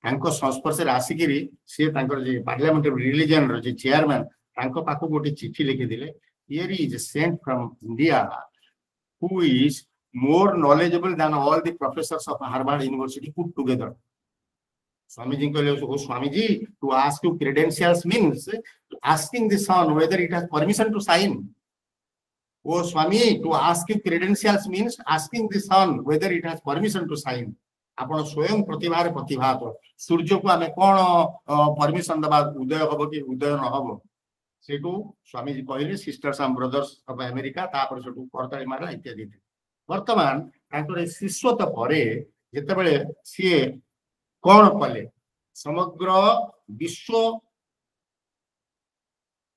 ତାଙ୍କ ସଂସ୍ପର୍ଶରେ ଆସିକିରି ସିଏ ତାଙ୍କର ଯେ ପାର୍ଲାମେଣ୍ଟ ଅଫ ରିଲିଜନର ଯେ ଚେୟାରମ୍ୟାନ ତାଙ୍କ ପାଖକୁ ଗୋଟେ ଚିଠି ଲେଖିଥିଲେ, here is sent from India who is more knowledgeable than all the professors of Harvard University put together. Swamiji କହିଲେ, "Oh Swamiji, to ask you credentials means asking the son whether it has permission to sign. Oh Swami, to ask you credentials means asking the sun whether it has permission to sign." ଆପଣ ସ୍ୱୟଂ ପ୍ରତିଭାରେ ପ୍ରତିଭାତ, ସୂର୍ଯ୍ୟକୁ ଆମେ କଣ permission ଦେବା, ଉଦୟ ହବ କି ଉଦୟ ନ ହବ? ସେଠୁ ସ୍ୱାମୀଜୀ କହିଲେ sisters and brothers of America, ତାପରେ ସେଠୁ କରତାଳି ମାରିଲା ଇତ୍ୟାଦି। ବର୍ତ୍ତମାନ ତାଙ୍କର ଶିଷ୍ୟତ୍ୱ ପରେ ଯେତେବେଳେ ସିଏ କଣ କଲେ, ସମଗ୍ର ବିଶ୍ୱ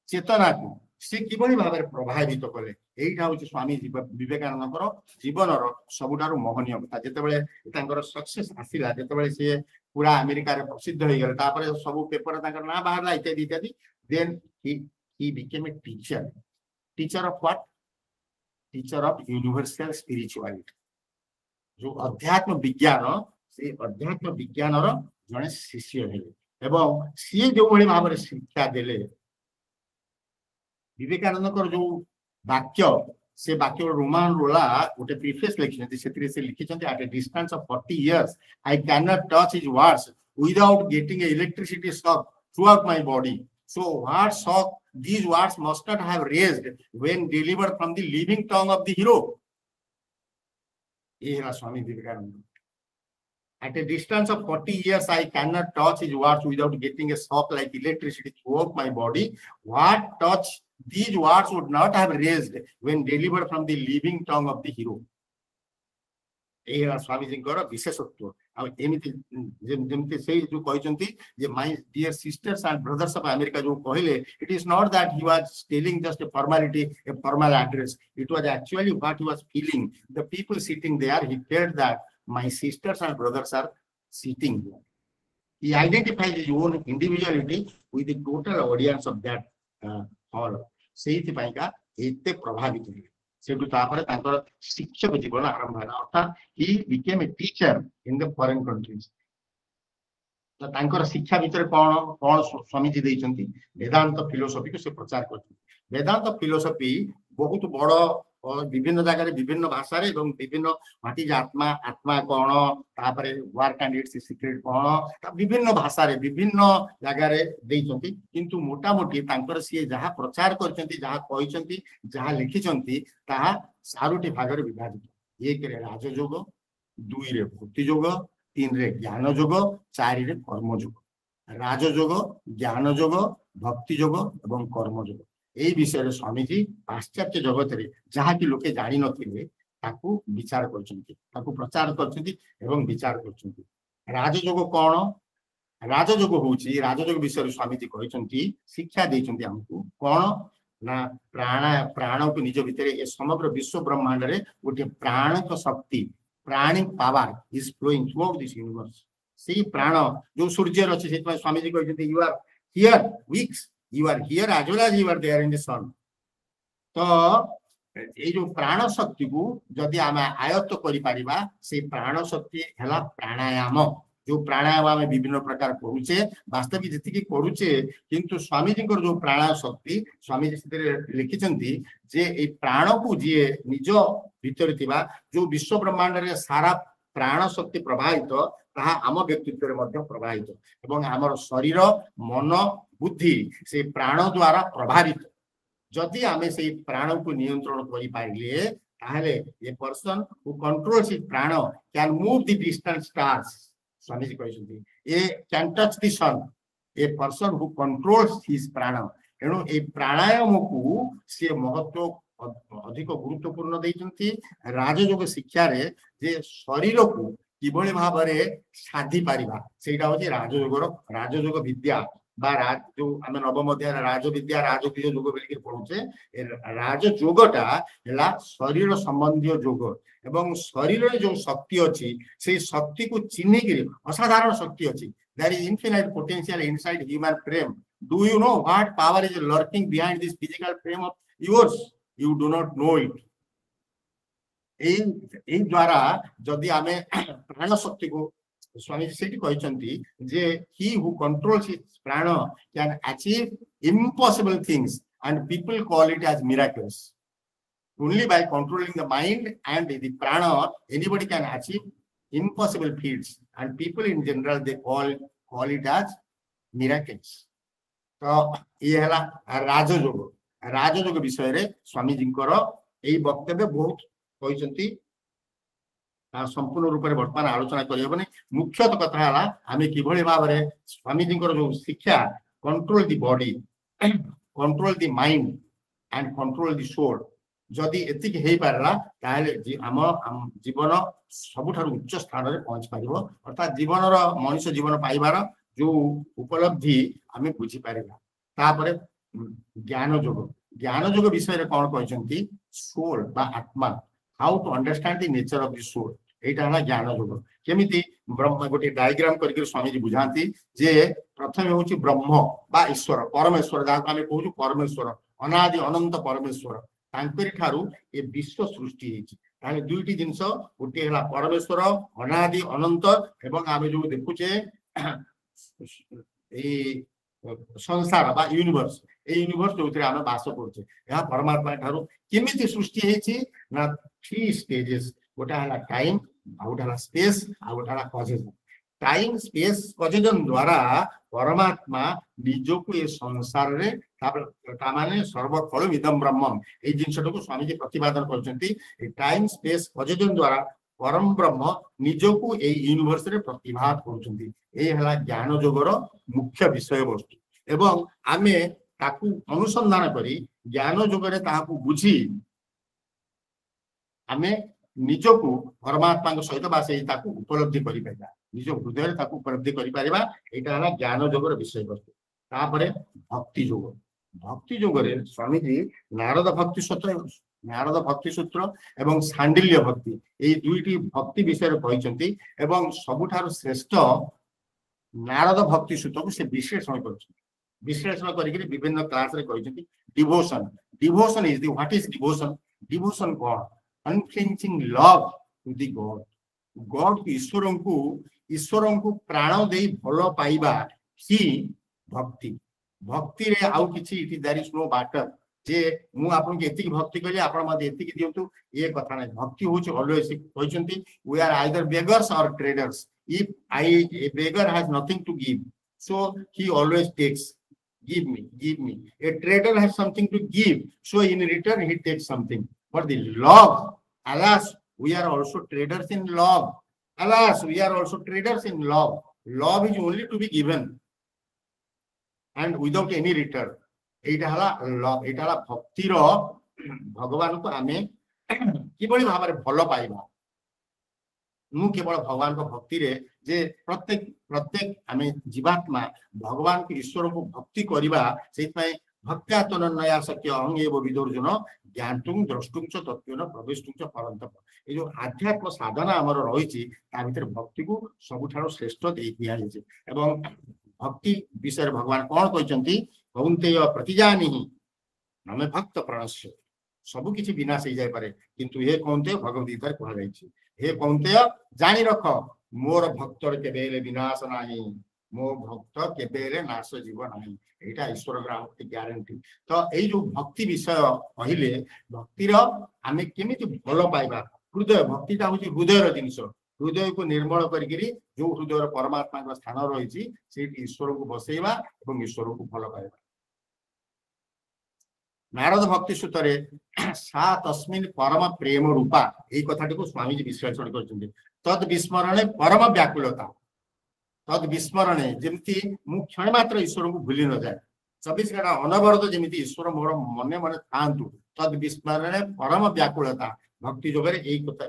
ଚେତନାକୁ ସେ କିଭଳି ଭାବରେ ପ୍ରଭାବିତ କଲେ, ଏଇଟା ହଉଛି ସ୍ୱାମୀ ବିବେକାନନ୍ଦଙ୍କର ଜୀବନର ସବୁଠାରୁ ମୋହନୀୟ କଥା। ଯେତେବେଳେ ତାଙ୍କର ସକ୍ସେସ ଆସିଲା, ଯେତେବେଳେ ସିଏ ପୁରା ଆମେରିକାରେ ପ୍ରସିଦ୍ଧ ହେଇଗଲେ, ତାପରେ ସବୁ ପେପରରେ ତାଙ୍କର ନାଁ ବାହାରିଲା ଇତ୍ୟାଦି ଇତ୍ୟାଦି, ଦେନ୍ he became a teacher of what? Teacher of universal spirituality। ଯୋଉ ଅଧ୍ୟାତ୍ମ ବିଜ୍ଞାନ, ସେ ଅଧ୍ୟାତ୍ମ ବିଜ୍ଞାନର ଜଣେ ଶିଷ୍ୟ ହେଲେ ଏବଂ ସିଏ ଯୋଉଭଳି ଭାବରେ ଶିକ୍ଷା ଦେଲେ, ବିବେକାନନ୍ଦଙ୍କର ଯୋଉ ବାକ୍ୟ, ସେ ବାକ୍ୟ ରୋମାନ ରୋଲା ଗୋଟେ ପ୍ରିଫେସ୍ ଲେଖିଛନ୍ତି, ସେଥିରେ ସେ ଲିଖିଛନ୍ତି, at a distance of 40 years I cannot touch his words without getting a electricity shock throughout my body. So what shock these words must not have raised when delivered from the living tongue of the hero। ये है Swami Vivekananda. At a distance of 40 years, I cannot touch his words without getting a shock like electricity throughout my body. What touch these words would not have raised when delivered from the living tongue of the hero। यह स्वामीजीଙ୍କର ବିଶେଷତ୍ୱ। ଆଉ ଏମିତି ଯେମିତି ସେଇ ଯୋଉ କହିଛନ୍ତି ଯେ my dear sisters and brothers of America ଯୋଉ କହିଲେ, it is not that he was telling just a formality, a formal address, it was actually what he was feeling, the people sitting there, he felt that my sisters and brothers are sitting there। He identifies his own individuality with the total audience of that hall। ସେଇଥିପାଇଁକା ଏତେ ପ୍ରଭାବିତ ହେଲେ। ସେଠୁ ତାପରେ ତାଙ୍କର ଶିକ୍ଷକ ଜୀବନ ଆରମ୍ଭ ହେଲା, ଅର୍ଥାତ୍ he became a teacher in the foreign countries। ତ ତାଙ୍କର ଶିକ୍ଷା ଭିତରେ କଣ କଣ ସ୍ୱାମୀଜୀ ଦେଇଛନ୍ତି, ବେଦାନ୍ତ ଫିଲୋସଫିକୁ ସେ ପ୍ରଚାର କରିଛନ୍ତି। ବେଦାନ୍ତ ଫିଲୋସଫି ବହୁତ ବଡ, ବିଭିନ୍ନ ଜାଗାରେ ବିଭିନ୍ନ ଭାଷାରେ ଏବଂ ବିଭିନ୍ନ ମାଟି ଆତ୍ମା, ଆତ୍ମା କଣ, ତାପରେ ୱାର୍କ ଆଣ୍ଡ ଇଟ୍ସ ସିକ୍ରେଟ କଣ, ବିଭିନ୍ନ ଭାଷାରେ ବିଭିନ୍ନ ଜାଗାରେ ଦେଇଛନ୍ତି। କିନ୍ତୁ ମୋଟାମୋଟି ତାଙ୍କର ସିଏ ଯାହା ପ୍ରଚାର କରିଛନ୍ତି, ଯାହା କହିଛନ୍ତି, ଯାହା ଲେଖିଛନ୍ତି, ତାହା 4ଟି ଭାଗରେ ବିଭାଜିତ। 1ରେ ରାଜଯୋଗ, 2ରେ ଭକ୍ତି ଯୋଗ, 3ରେ ଜ୍ଞାନ ଯୋଗ, 4ରେ କର୍ମ ଯୋଗ। ରାଜଯୋଗ, ଜ୍ଞାନ ଯୋଗ, ଭକ୍ତି ଯୋଗ ଏବଂ କର୍ମ ଯୋଗ। এই বিষয়ে স্বামীজি পাশ্চাত্য জগତରେ ଯାହାକି ଲୋକେ ଜାଣିନଥିଲେ ତାକୁ ବିଚାର କରିଛନ୍ତି, ତାକୁ ପ୍ରଚାର କରିଛନ୍ତି ଏବଂ ବିଚାର କରିଛନ୍ତି। ରାଜଯୋଗ କଣ? ରାଜଯୋଗ ହଉଛି, ରାଜଯୋଗ ବିଷୟରେ ସ୍ୱାମୀଜୀ କହିଛନ୍ତି, ଶିକ୍ଷା ଦେଇଛନ୍ତି ଆମକୁ କଣ ନା, ପ୍ରାଣକୁ ନିଜ ଭିତରେ ଏ ସମଗ୍ର ବିଶ୍ୱ ବ୍ରହ୍ମାଣ୍ଡରେ ଗୋଟିଏ ପ୍ରାଣକ ଶକ୍ତି pranic power is flowing throughout this universe. See prana जो सूर्य अछि से स्वामी जी कहते you are here weeks, you are here as well as you are there in the sun. तो ये जो प्राण शक्ति को जदि आम आयत्त करि परिबा से प्राण शक्ति हला प्राणायाम जो प्राणायाम आम विभिन्न प्रकार करूचे वास्तविक जी करूचे किंतु स्वामी जी जो प्राण शक्ति स्वामी जी लिखिंट जे ये प्राण को जी निज भीतर जो विश्व ब्रह्मांड रे सारा प्राण शक्ति प्रभावित ताहा आम व्यक्तित्व रे प्रभावित एवं आमर शरीर मन बुद्धि से प्राण द्वारा प्रभावित जदि आमे से प्राण को नियंत्रण करि पाइले ताहले a person who controls his prana can move the distant stars Swami ji कहते he can touch the sun a person who controls his prana एणु ए प्राणायाम को से महत्व अधिक गुरुत्वपूर्ण देइचंती राजयोग शिक्षा रे जे शरीर को किभଳି भाबरे साधी पारिबा सेटा होची राजयोग विद्या बा जो आम नवम अध्याय राजविद्या राजकीय जोग बोलिक पढ़ुचे राजयोगटा है शरीर संबंधी जोग एवं शरीर जो शक्ति अच्छी से शक्ति को चिन्हिक असाधारण शक्ति अच्छी there is infinite potential inside human frame do you know what power is lurking behind this physical frame of yours you do not know it ए द्वारा जदि आमे प्राण शक्ति को स्वामी जी कहते जे he who controls his prana can achieve impossible things and people call it as miracles. Only by controlling the mind and the prana anybody can achieve impossible feats and people in general they call it as miracles. तो ये हला राजयोग विषय रे स्वामी जी एई वक्तव्य बहुत कहते संपूर्ण रूप से वर्तमान आलोचना करबनी मुख्यतः कथा है आम किभଳି भाव में स्वामी जी जो शिक्षा control the body control the mind and control the soul जदि एतिक हे पारला ताले आम जीवन सबुठारु उच्च स्थान रे पहुंच पारिबो अर्थात जीवन मनुष्य जीवन पाइबार जो उपलब्धि आम बुझी पारिबा तापरे ज्ञान जोग विषय रे कोन कहचंती सोल बा आत्मा how to understand the nature of the soul एटा हला ज्ञान योग केमिति ब्रह्म गोटे डायग्राम करके स्वामी जी बुझाती जे प्रथम होची ब्रह्म बा ईश्वर परमेश्वर जाको आमे कहू परमेश्वर अनादि अनंत परमेश्वर तांकरी ठारू ए विश्व सृष्टि हेची ताले दुईटी जिंस गोटे हला परमेश्वर अनादि अनंत एवं आमे जो देखुचे ए संसार बा यूनिवर्स ए यूनिवर्स जो आमे वास करछे या परमात्मा ठारू केमिति सृष्टि हेची ना 3 स्टेजेस गोटा हला टाइम गोटा स्पेस आ गोटा कॉजेजन टाइम स्पेस कॉजेजन द्वारा परमात्मा निजको ए संसार रे माने सर्वफल विदम ब्रह्मम ए जिंसटो को स्वामी जी प्रतिपादन करछंती ए टाइम स्पेस कॉजेजन द्वारा परम ब्रह्म निजको ए यूनिवर्स रे प्रतिभात करछंती ए हला ज्ञान जोगर मुख्य विषय वस्तु एवं आमे ताकू अनुसंधान करी ज्ञान जोगरे ताकू बुझी आमे निजको परमात्मा सहित बासे उपलब्धि करि पाइबा निज हृदय ताकू उपलब्धि करि पारिबा एटा हला ज्ञान जोगर विषय वस्तु तापरे भक्ति जोग रे स्वामी जी नारद भक्ति सूत्र एवं सांडिल्य भक्ति ए दुईटी भक्ति विषय रे कहिसंती एवं सबुठार श्रेष्ठ नारद भक्ति सूत्र को से विश्लेषण करके विभिन्न क्लास रे कहिसंती devotion is the what is devotion God unflinching love to the God ईश्वर को प्राण दे भल पाइबा ही भक्ति रे आउ किछि it there is no matter जे मु आपन के एतिक भक्ति कली आपन मते एतिक दियंतु ए कथा नै भक्ति होछ ऑलवेज कहिसंती we are either beggars or traders if a beggar has nothing to give so he always takes give me a trader has something to give so in return he takes something but the love alas we are also traders in love love is only to be given and without any return एटा हला love एटा हला भक्ति रो भगवान को आमे किबळी भाबरे भलो पाइबा मु केवल भगवान को भक्ति रे जे प्रत्येक आमे जीवात्मा भगवान को ईश्वर को भक्ति करिबा सेति पय भक्त्या तनन्नया सत्य अहं एव विदुर्जुन ज्ञातुं द्रष्टुं च तत्त्वेन प्रवेष्टुं च परन्तप। ये जो आध्यात्म साधना आमर रही भक्ति को सबुठार श्रेष्ठ दिखाई एवं भक्ति विषय भगवान कौन कहते कौन्तेय प्रतिजानी नमे भक्त प्रणश्य सबकि विनाश हो जाए किंतु हे कौन्तेय भगवद्गीता कहुई हे कौन्तेय जानी रख मोर भक्तर केबेले विनाश नाही मो भक्त केबेले नाश जीव नाही एटा ईश्वर ग्राम ग्यारंटी। तो यही जो भक्ति विषय कहले भक्तिर आम केमी भल पाइबा हृदय भक्तिटा हूँ हृदयर जिनस हृदय को निर्मल करी जो हृदय परमात्मा स्थान रही ईश्वर को बसैवा और ईश्वर को भल पाइबा। नारद भक्ति सूत्र सा तस्मिन् परम प्रेम रूपा यही कथाटी को स्वामीजी विश्लेषण कर तद विस्मरणे परम व्याकुलता तद विस्मरणे जमती मु क्षण मात्र ईश्वर को भूली न जाए 24 घंटा अनवरत जमी ईश्वर मोर मने मने था तद विस्मरणे परम व्याकुलता भक्ति जोगरे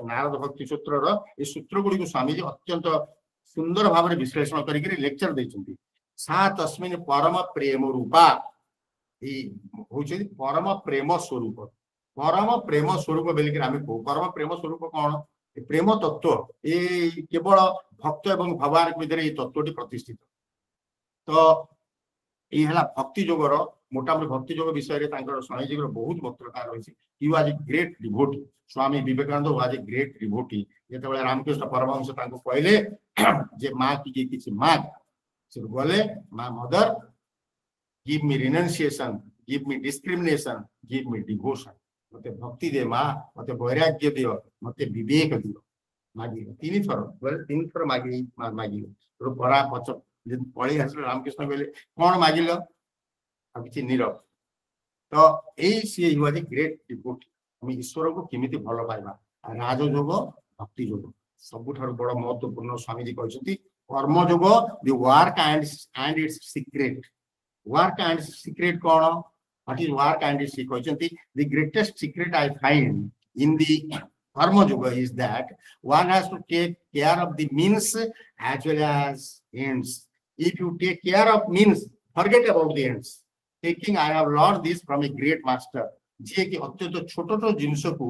नारद भक्ति सूत्र ये सूत्र गुड़ी स्वामीजी अत्यंत सुंदर भाव विश्लेषण करके लेक्चर देते सा तस्मिन् परम प्रेम रूपा हूँ परम प्रेम स्वरूप बेलिक आम कहू परम प्रेम स्वरूप कौन प्रेम तत्व ये केवल भक्त एवं भगवान मध्य ये तत्वटी प्रतिष्ठित। तो ये भक्ति जोगर मोटामोटी भक्ति जोग विषय स्वामीजी बहुत वक्तृता रही he was a great devotee Swami Vivekananda was a great devotee जो रामकृष्ण परमहंस कहले जे माँ की किसी माग से गले माँ mother give me renunciation give me discrimination give me devotion मते भक्ति दे माँ मते वैराग्य दियो मते विवेक दियो मागिल 3 थर मागिल परा पच पड़ी आस रामकृष्ण कहले कौन मागिल कि नीरव। तो यही सी हुआ ग्रेट डिवोटी आम ईश्वर को केमी भल पाइबा राजयोग भक्ति योग सबुठ बड़ महत्वपूर्ण स्वामीजी कहते Karmayoga the work and its secret work and secret कौन what is work and its कहते the greatest secret I find in the karma yoga is that one has to take care of the means as well as ends. If you take care of means forget about the ends. Taking I have learned this from a great master जे कि अत्यंत छोट जिनस को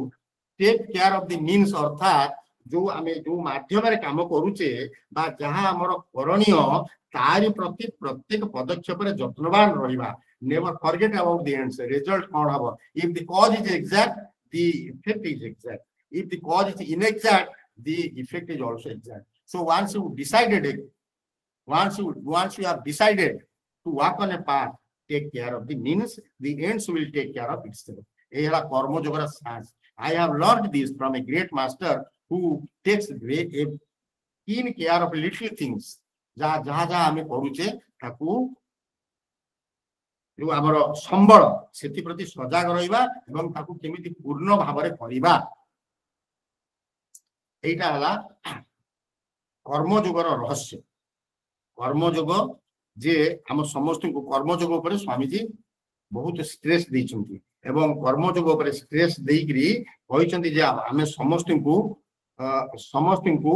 take care of the means अर्थात जो आम जो माध्यम काम करुचे जहाँ आमर करणीय तारी प्रति प्रत्येक पदक्षेप जत्नवान रहा never forget about the ends result कौन हम if the cause is exact the effect is exact if the cause is inexact the effect is also exact. So once you have decided to walk on a path take care of the means the ends will take care of itself। ये कर्म जोगर साज I have learned this from a great master who takes great keen care of little things जहाँ जहाँ आम करुचे जो आमर संबल से प्रति सजग रहा केमी पूर्ण भाव करवा यहाँ कर्मयोगर रहस्य। कर्मयोग जे आम समस्त को कर्मयोग पर स्वामीजी बहुत स्ट्रेस देइछन्ति एवं कर्मयोग पर स्ट्रेस देइकरी कहिसन्ति जे आमे समस्त को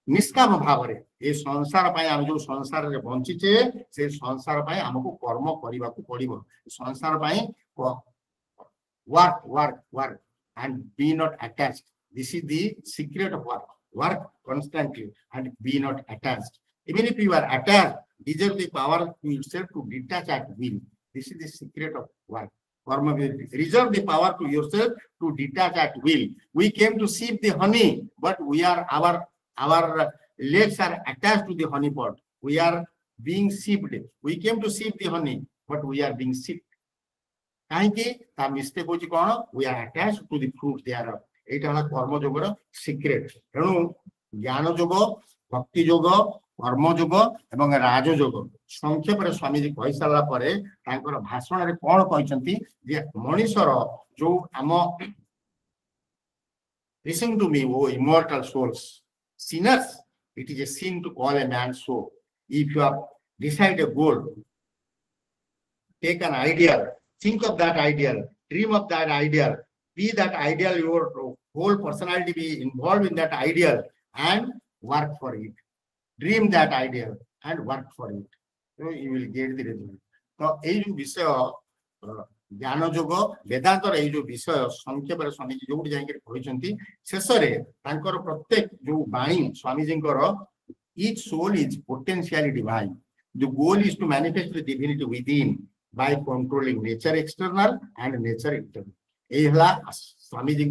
निष्काम भाव में ये संसार पाए आम जो संसार रे बंचीचे से संसार पाए हमको कर्म करने को पड़ो संसार पाए work work work and be not attached this is the secret of work work constantly and be not attached even if you are attached deserve the power to yourself to detach at will this is the secret of work karma reserve the power to yourself to detach at will we came to sieve the honey but we are our legs are attached to the honey pot we are being sieved we came to sieve the honey but we are being sieved kahinki ta mistake hoji kono we are attached to the fruit thereof एटा कर्म जोगर secret तेणु ज्ञान योग भक्ति योग कर्म योग एवं राजयोग संक्षेप स्वामीजी कही सारा भाषण में कौन कहते मनीषर जो आम listen to me O immortal souls sinners it is a sin to call a man so if you have decide a goal take an ideal think of that ideal dream of that ideal be that ideal your whole personality be involved in that ideal and work for it dream that ideal and work for it so you will get the result। तो ये जो विषय ज्ञान जोग वेदांतर ये जो विषय संक्षेप स्वामीजी जो जाकि शेष प्रत्येक जो वाणी स्वामीजी each soul is potentially divine. The goal is to manifest the divinity within by controlling nature external and nature internal. एहला Swami ji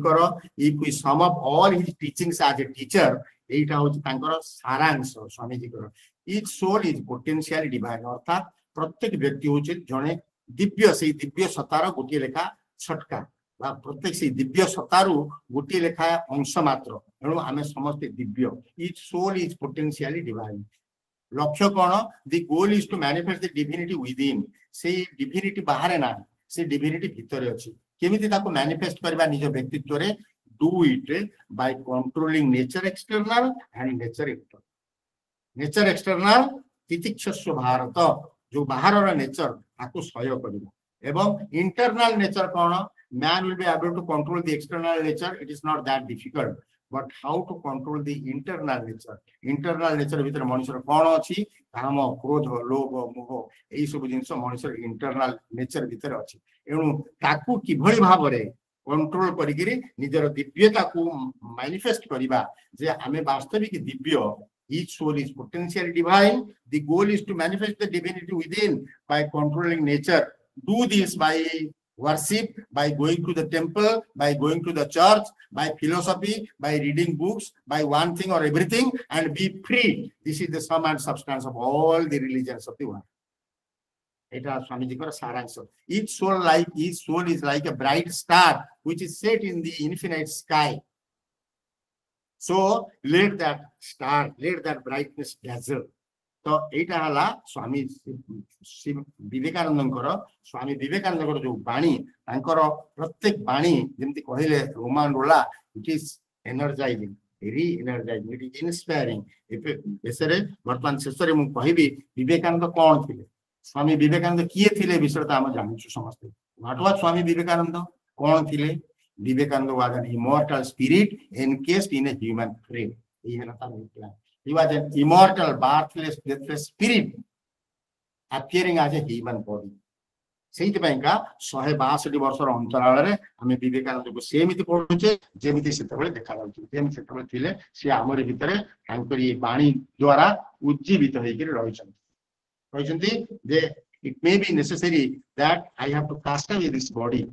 if we sum up all his teachings as a teacher एटा होची तांकर सारांश Swami ji each soul is potentially divine अर्थात प्रत्येक व्यक्ति होची जने दिव्य से दिव्य सत्तार गोटे लेखा छटका बा प्रत्येक से दिव्य सत्तारु गोटे लेखा अंश मात्र एणु आमे समस्त Divya each soul is potentially divine. लक्ष्य कौन the goal is to manifest the divinity within से divinity बाहर ना से divinity भीतर अछि केमिति ताको manifest करबा निज व्यक्तित्व रे do it by controlling nature external and nature internal. nature external तितिक्षस्व Bharat जो बाहर रा नेचर ताको सहयोग करबा एवं internal nature कौन man will be able to control the external nature. It is not that difficult, but how to control the internal nature. Internal nature भीतर मनुष्य कौन अछि काम क्रोध लोभ मोह एई सब जिंस मनुष्य इंटरनल नेचर भीतर अछि एणु ताकू किभଳି भाबरे कंट्रोल करिगिरी निजर दिव्यता को मैनिफेस्ट करिबा जे आमे वास्तविक Divya. Each soul is potentially divine. The goal is to manifest the divinity within by controlling nature. Do this by worship, by going to the temple, by going to the church, by philosophy, by reading books, by one thing or everything, and be free. This is the sum and substance of all the religions of the world. Eta Swamiji kora saransh. Each soul is like a bright star which is set in the infinite sky. So let that star, let that brightness dazzle. तो एटा हला स्वामी विवेकानंद स्वामी विवेकानंद जो वाणी प्रत्येक वाणी जमती कहले Roman रोला it is energising री energising it is inspiring एसरे वर्तमान शेषरे मु कहबी विवेकानंद कौन थिले स्वामी विवेकानंद किए थिले विषय त हम जानिछु समस्त व्हाट वाज स्वामी विवेकानंद कौन थिले Vivekananda was an immortal spirit encased in a human frame ई हला ता plan. He was an immortal, birthless, deathless spirit appearing as a human body. सेइतପାଇଁ का 162 वर्षर अंतराल रे हमें विवेकानंद को सेमिति पढुचे जेमिति सेतबळे देखा जाउची जेमिति सेतबळे थिले से हमर भितरे तांकरी वाणी द्वारा उज्जीवित होइकिर रहिसंती जे it may be necessary that I have to cast away this body,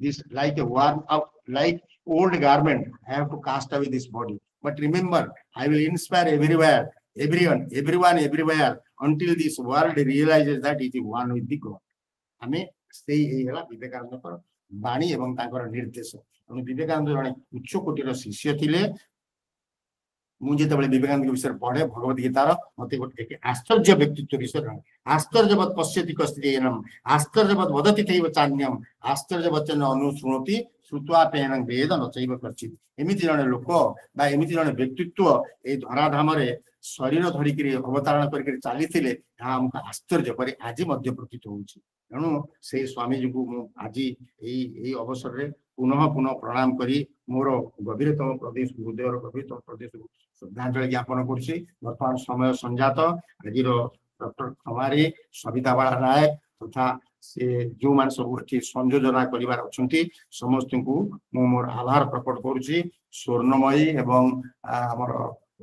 this like a worn out like old garment. I have to cast away this body. But remember, I will inspire everywhere, everyone, everywhere, until this world realizes that it is one with the God. हमें सेई हेला विवेकानंद पर वाणी एवं तांकर निर्देश. विवेकानंद जने उच्च कोटिर शिष्य थिले. मु जेतबळे विवेकानंद विषय पढ़े भगवत गीतार मते गोटे आश्चर्य व्यक्तित्व विषय आश्चर्यवत् पश्यति कस्त्रियनम आश्चर्यवत् वदति तैव चान्यम आश्चर्यवचन अनुशृणोति श्रुत्वा पेनं वेद नचैव कर्चित. एमिति जने लोक बा एमिति जने व्यक्तित्व ए धराधाम रे शरीर धरिकरी अवतारण करके चलीथिले हमको आश्चर्य पर आज मध्य प्रतीत होउछि. एणु से स्वामी जी को मु आज एई अवसर रे पुनः पुनः प्रणाम करी मोर गभीरतम प्रदेश हृदयर गभीरतम प्रदेश श्रद्धांजलि ज्ञापन करछि. वर्तमान समय संजात आज डॉक्टर खमारी सविता बाला नायक तथा से जो मान सब संयोजना करिवार अछंती समस्त को मु मोर आभार प्रकट करूछि. स्वर्णमयी एवं हमर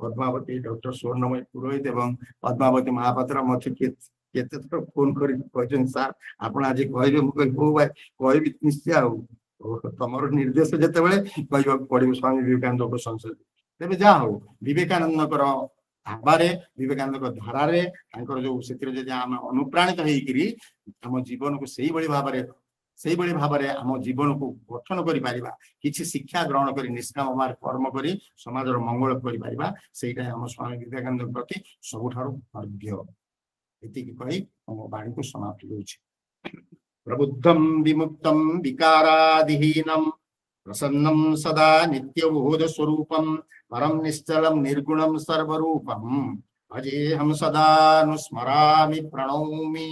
पद्मावती डॉक्टर स्वर्णमयी पुरोहित एवं पद्मावती महापात्र मते केते तो फोन करी कहजन सर आपण आज कहबे मु कहबो भाई कहबी निश्चय तमर निर्देश जते बेले कहबा पड़िबो स्वामी विवेकानंद को संसद तेबे जा हो विवेकानंद कर आबारे विवेकानंद को धारा रे तांकर जो सेतिर जे हम अनुप्राणित हेइकरी हम जीवन को सेही बड़ी भाबरे हम जीवन को गठन करि पारिबा किछि शिक्षा ग्रहण करी निष्काम मार कर्म करी समाजर मंगल करि पारिबा सेइटा हम स्वामी विवेकानंद प्रति सबुठारो भाग्य एति कि कहि हम वाणी को समाप्त होछि. प्रबुद्धं विमुक्तं विकारादिहीनं प्रसन्नं सदा नित्यबोध स्वरूपं परम निश्चलं निर्गुणं सर्वरूपं अजेहं सदा अनुस्मरामि प्रणौमि.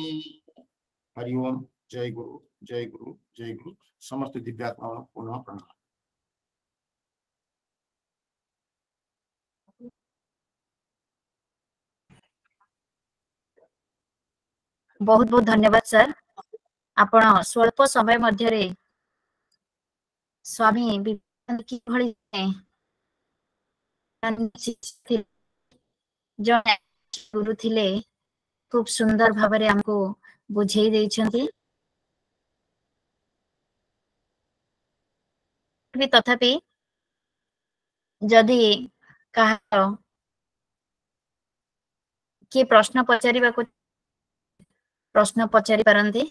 हरि ओम. जय गुरु जय गुरु जय गुरु. समस्त दिव्यात्मा पुनः प्रणाम. बहुत बहुत धन्यवाद सर. आपण स्वल्प समय मध्यरे स्वामी विवेकानंद किभଳି जଣେ गुरु थिले खूब सुंदर भाବରେ हमको बुझेई ଦେଇଛନ୍ତି भी तथापि जदि काହାର किए प्रश्न पचारिबाको प्रश्न पचारि पारନ୍ତି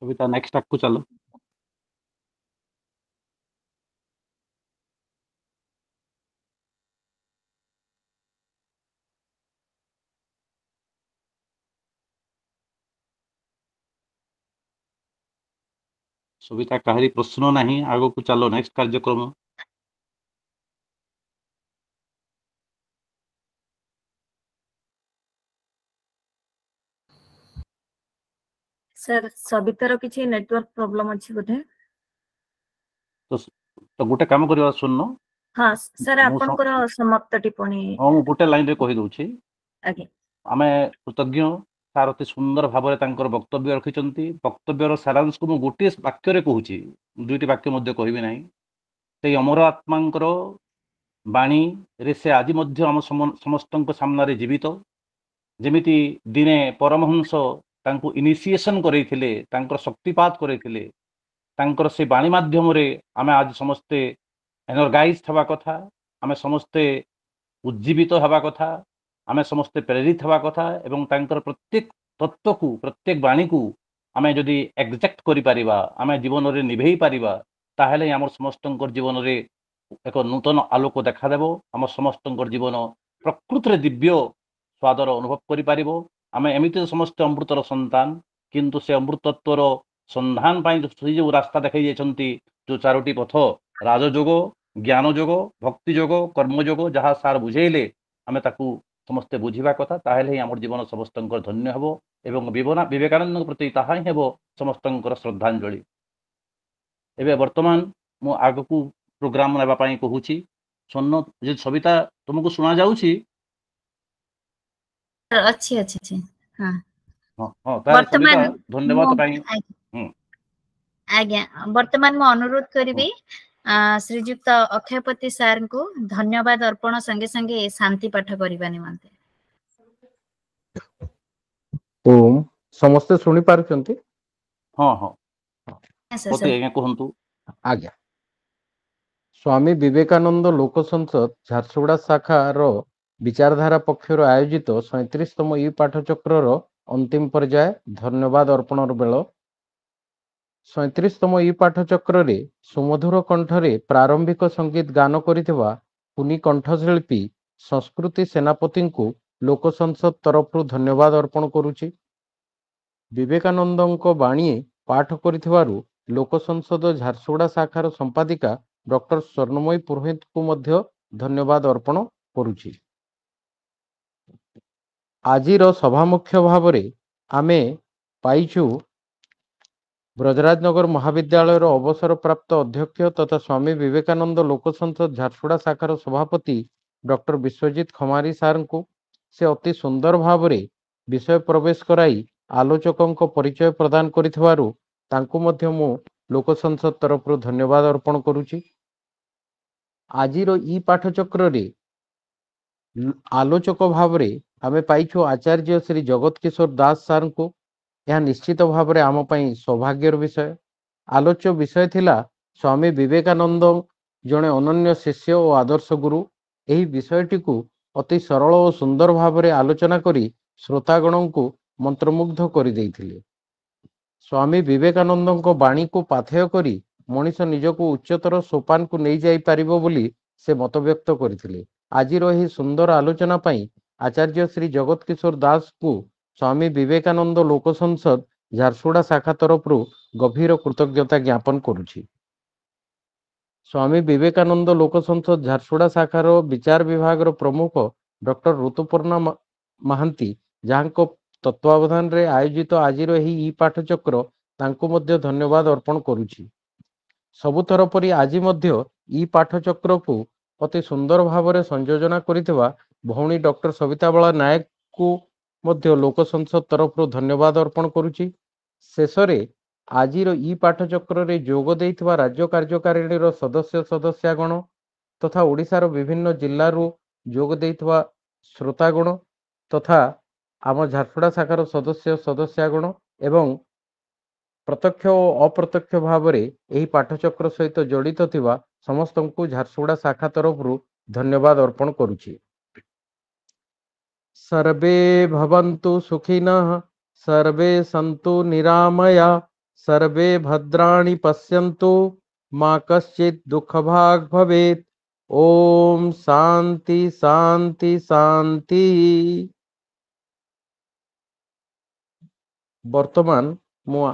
सविता नेक्स्ट को चलो। सविता काहरी प्रश्न नहीं, आगो को चलो नेक्स्ट कार्यक्रम। सर सवितार किछि नेटवर्क प्रॉब्लम अछि बोधे। तो गोटे काम करवा सुननो। हाँ सर आपनकर समाप्त टिप्पणी। हां मु गोटे लाइन रे कहि दउछि। आगे आमे कृतज्ञ सार अति सुंदर भाव में तांकर वक्तव्य रखिचंती। वक्तव्यर सारांश को मु गोटे वाक्य रे कहूछि, दुईटी वाक्य मध्ये कहबी नाही। से अमर आत्मांकर बाणी रे से आज मध्य हम समस्तंक सामने जीवित। जेमिति दिने परमहंस तांको इनिशिएशन करैथिले, तांकर शक्तिपात करैथिले, तांकर से बाणी माध्यम रे आमे आज समस्ते एनर्गाइज हवा कथा, आमे समस्ते उज्जीवित हवा कथा, आमे समस्ते प्रेरित हवा कथा एवं तांकर प्रत्येक तत्व को प्रत्येक बाणी को आमे जदि एक्जेक्ट करि परिबा, आमे जीवन रे निभेई परिबा, ताहेले हमर समस्तंकर जीवन रे एक नूतन आलोक देखा देबो। हम समस्तंकर जीवन प्रकृत रे दिव्य स्वादर अनुभव करि पारिबो। आमे एमिति समस्त अमृतर संतान, किंतु से अमृतत्वर संधान पाई जो रास्ता देखाई जाइछंती, जो चारोटी पथ राजयोग, ज्ञान योग, भक्ति योग, कर्म योग, जहाँ सार बुझेइले आमे ताकू समस्ते बुझिबा कथा, ताहेले ही हमर जीवन समस्तंकर धन्य हेबो एवं विवेकानंद प्रति ताहा ही हेबो समस्तंकर श्रद्धांजलि। एबे वर्तमान मु आगकू प्रोग्राम नेबा पाई कहूची। सुनो जे सविता तुमको सुना जाउची? अच्छी अच्छी अच्छी हाँ हां हां तार सविता धन्यवाद पाई। आज्ञा वर्तमान मु अनुरोध करिबी श्रीजुक्त अक्षयपति सार को धन्यवाद अर्पण संगे संगे शांति पाठ करिबा निमंते। ओम समस्त सुनि पारुचंती? हां हां सर आज्ञा कहंतु। आज्ञा स्वामी विवेकानंद लोक संसद झारसुगुड़ा शाखार विचारधारा पक्षर आयोजित 37तम ई पाठचक्रर अंतिम पर्याय धन्यवाद अर्पण बेल। 37तम ई पाठचक्र रे सुमधुर कंठरे प्रारंभिक संगीत गान करिथिबा पुनी कंठशिल्पी संस्कृति सेनापति को लोक संसद तरफ धन्यवाद अर्पण करुछि। विवेकानंद बाणी पाठ करिथिबारु लोक संसद झारसुगुड़ा शाखार संपादिका डॉक्टर स्वर्णमयी पुरोहित को मध्य धन्यवाद अर्पण करुछि। आजिर सभा मुख्य भाव में आमे पाइछु ब्रजराजनगर महाविद्यालय अवसर प्राप्त अध्यक्ष तथा स्वामी विवेकानंद लोक संसद झारसुगुड़ा शाखार सभापति डॉक्टर विश्वजीत खमारी सार को। से अति सुंदर भाव में विषय प्रवेश कराई आलोचकों परिचय प्रदान करिथिबारु तांको मध्य मु लोक संसद तरफ धन्यवाद अर्पण करुछि। आजिर ई पाठचक्र रे आलोचक भाव में आमे पाइछु आचार्य श्री जगत किशोर दास सार को। यह निश्चित भाव में आम पई सौभाग्यर विषय। आलोच्य विषय थिला स्वामी विवेकानंद जड़े अनन्य शिष्य और आदर्श गुरु। यही विषयटी को अति सरल और सुंदर भाव में आलोचना करी श्रोतागण को मंत्रमुग्ध कर देइथिले। स्वामी विवेकानंद को बाणी को पाथेय करी मनीष निजको उच्चतर सोपान को नहीं जाई पारिबो बोली से मत व्यक्त करथिले। आजिर एही सुंदर आलोचना पाई आचार्य श्री जगत किशोर दास को स्वामी विवेकानंद लोक संसद झारसुगुड़ा शाखा तरफ गभीर कृतज्ञता ज्ञापन करुछि। स्वामी विवेकानंद लोक संसद झारसुगुड़ा शाखार विचार विभाग प्रमुख डॉक्टर ऋतुपर्णा महांती जहाँ ତତ୍ତ୍ୱାବଧାନରେ ଆୟୋଜିତ ଆଜିର ଏହି ଇ ପାଠଚକ୍ର ତାଙ୍କୁ ମଧ୍ୟ ଧନ୍ୟବାଦ ଅର୍ପଣ କରୁଛି। ସବୁଥର ପରି ଆଜି ମଧ୍ୟ ଇ ପାଠଚକ୍ରକୁ ଅତି ସୁନ୍ଦର ଭାବରେ ସଂଯୋଜନା କରିଥିବା ଭଉଣୀ ଡକ୍ଟର ସବିତାବାଳା ନାୟକଙ୍କୁ ମଧ୍ୟ ଲୋକ ସଂସଦ ତରଫରୁ ଧନ୍ୟବାଦ ଅର୍ପଣ କରୁଛି। ଶେଷରେ ଆଜିର ଇ ପାଠଚକ୍ରରେ ଯୋଗ ଦେଇଥିବା ରାଜ୍ୟ କାର୍ଯ୍ୟକାରିଣୀର ସଦସ୍ୟଗଣ ତଥା ଓଡ଼ିଶାର ବିଭିନ୍ନ ଜିଲ୍ଲାରୁ ଯୋଗ ଦେଇଥିବା ଶ୍ରୋତାଗଣ ତଥା ଆମ ଝାରସୁଗୁଡ଼ା ଶାଖାର ସଦସ୍ୟଗଣ ଏବଂ ପ୍ରତ୍ୟକ୍ଷ ଓ ଅପ୍ରତ୍ୟକ୍ଷ ଭାବରେ ଏହି ପାଠଚକ୍ର ସହିତ ଜଡ଼ିତ ଥିବା ସମସ୍ତଙ୍କୁ ଝାରସୁଗୁଡ଼ା ଶାଖା ତରଫରୁ ଧନ୍ୟବାଦ ଅର୍ପଣ କରୁଛି। ସର୍ବେ ଭବନ୍ତୁ ସୁଖିନଃ, ସର୍ବେ ସନ୍ତୁ ନିରାମୟା, ସର୍ବେ ଭଦ୍ରାଣି ପଶ୍ୟନ୍ତୁ, ମା କଶ୍ଚିତ୍ ଦୁଃଖଭାଗ୍ ଭବେତ୍। ଓମ୍ ଶାନ୍ତି ଶାନ୍ତି ଶାନ୍ତି। ବର୍ତ୍ତମାନ ମୁଁ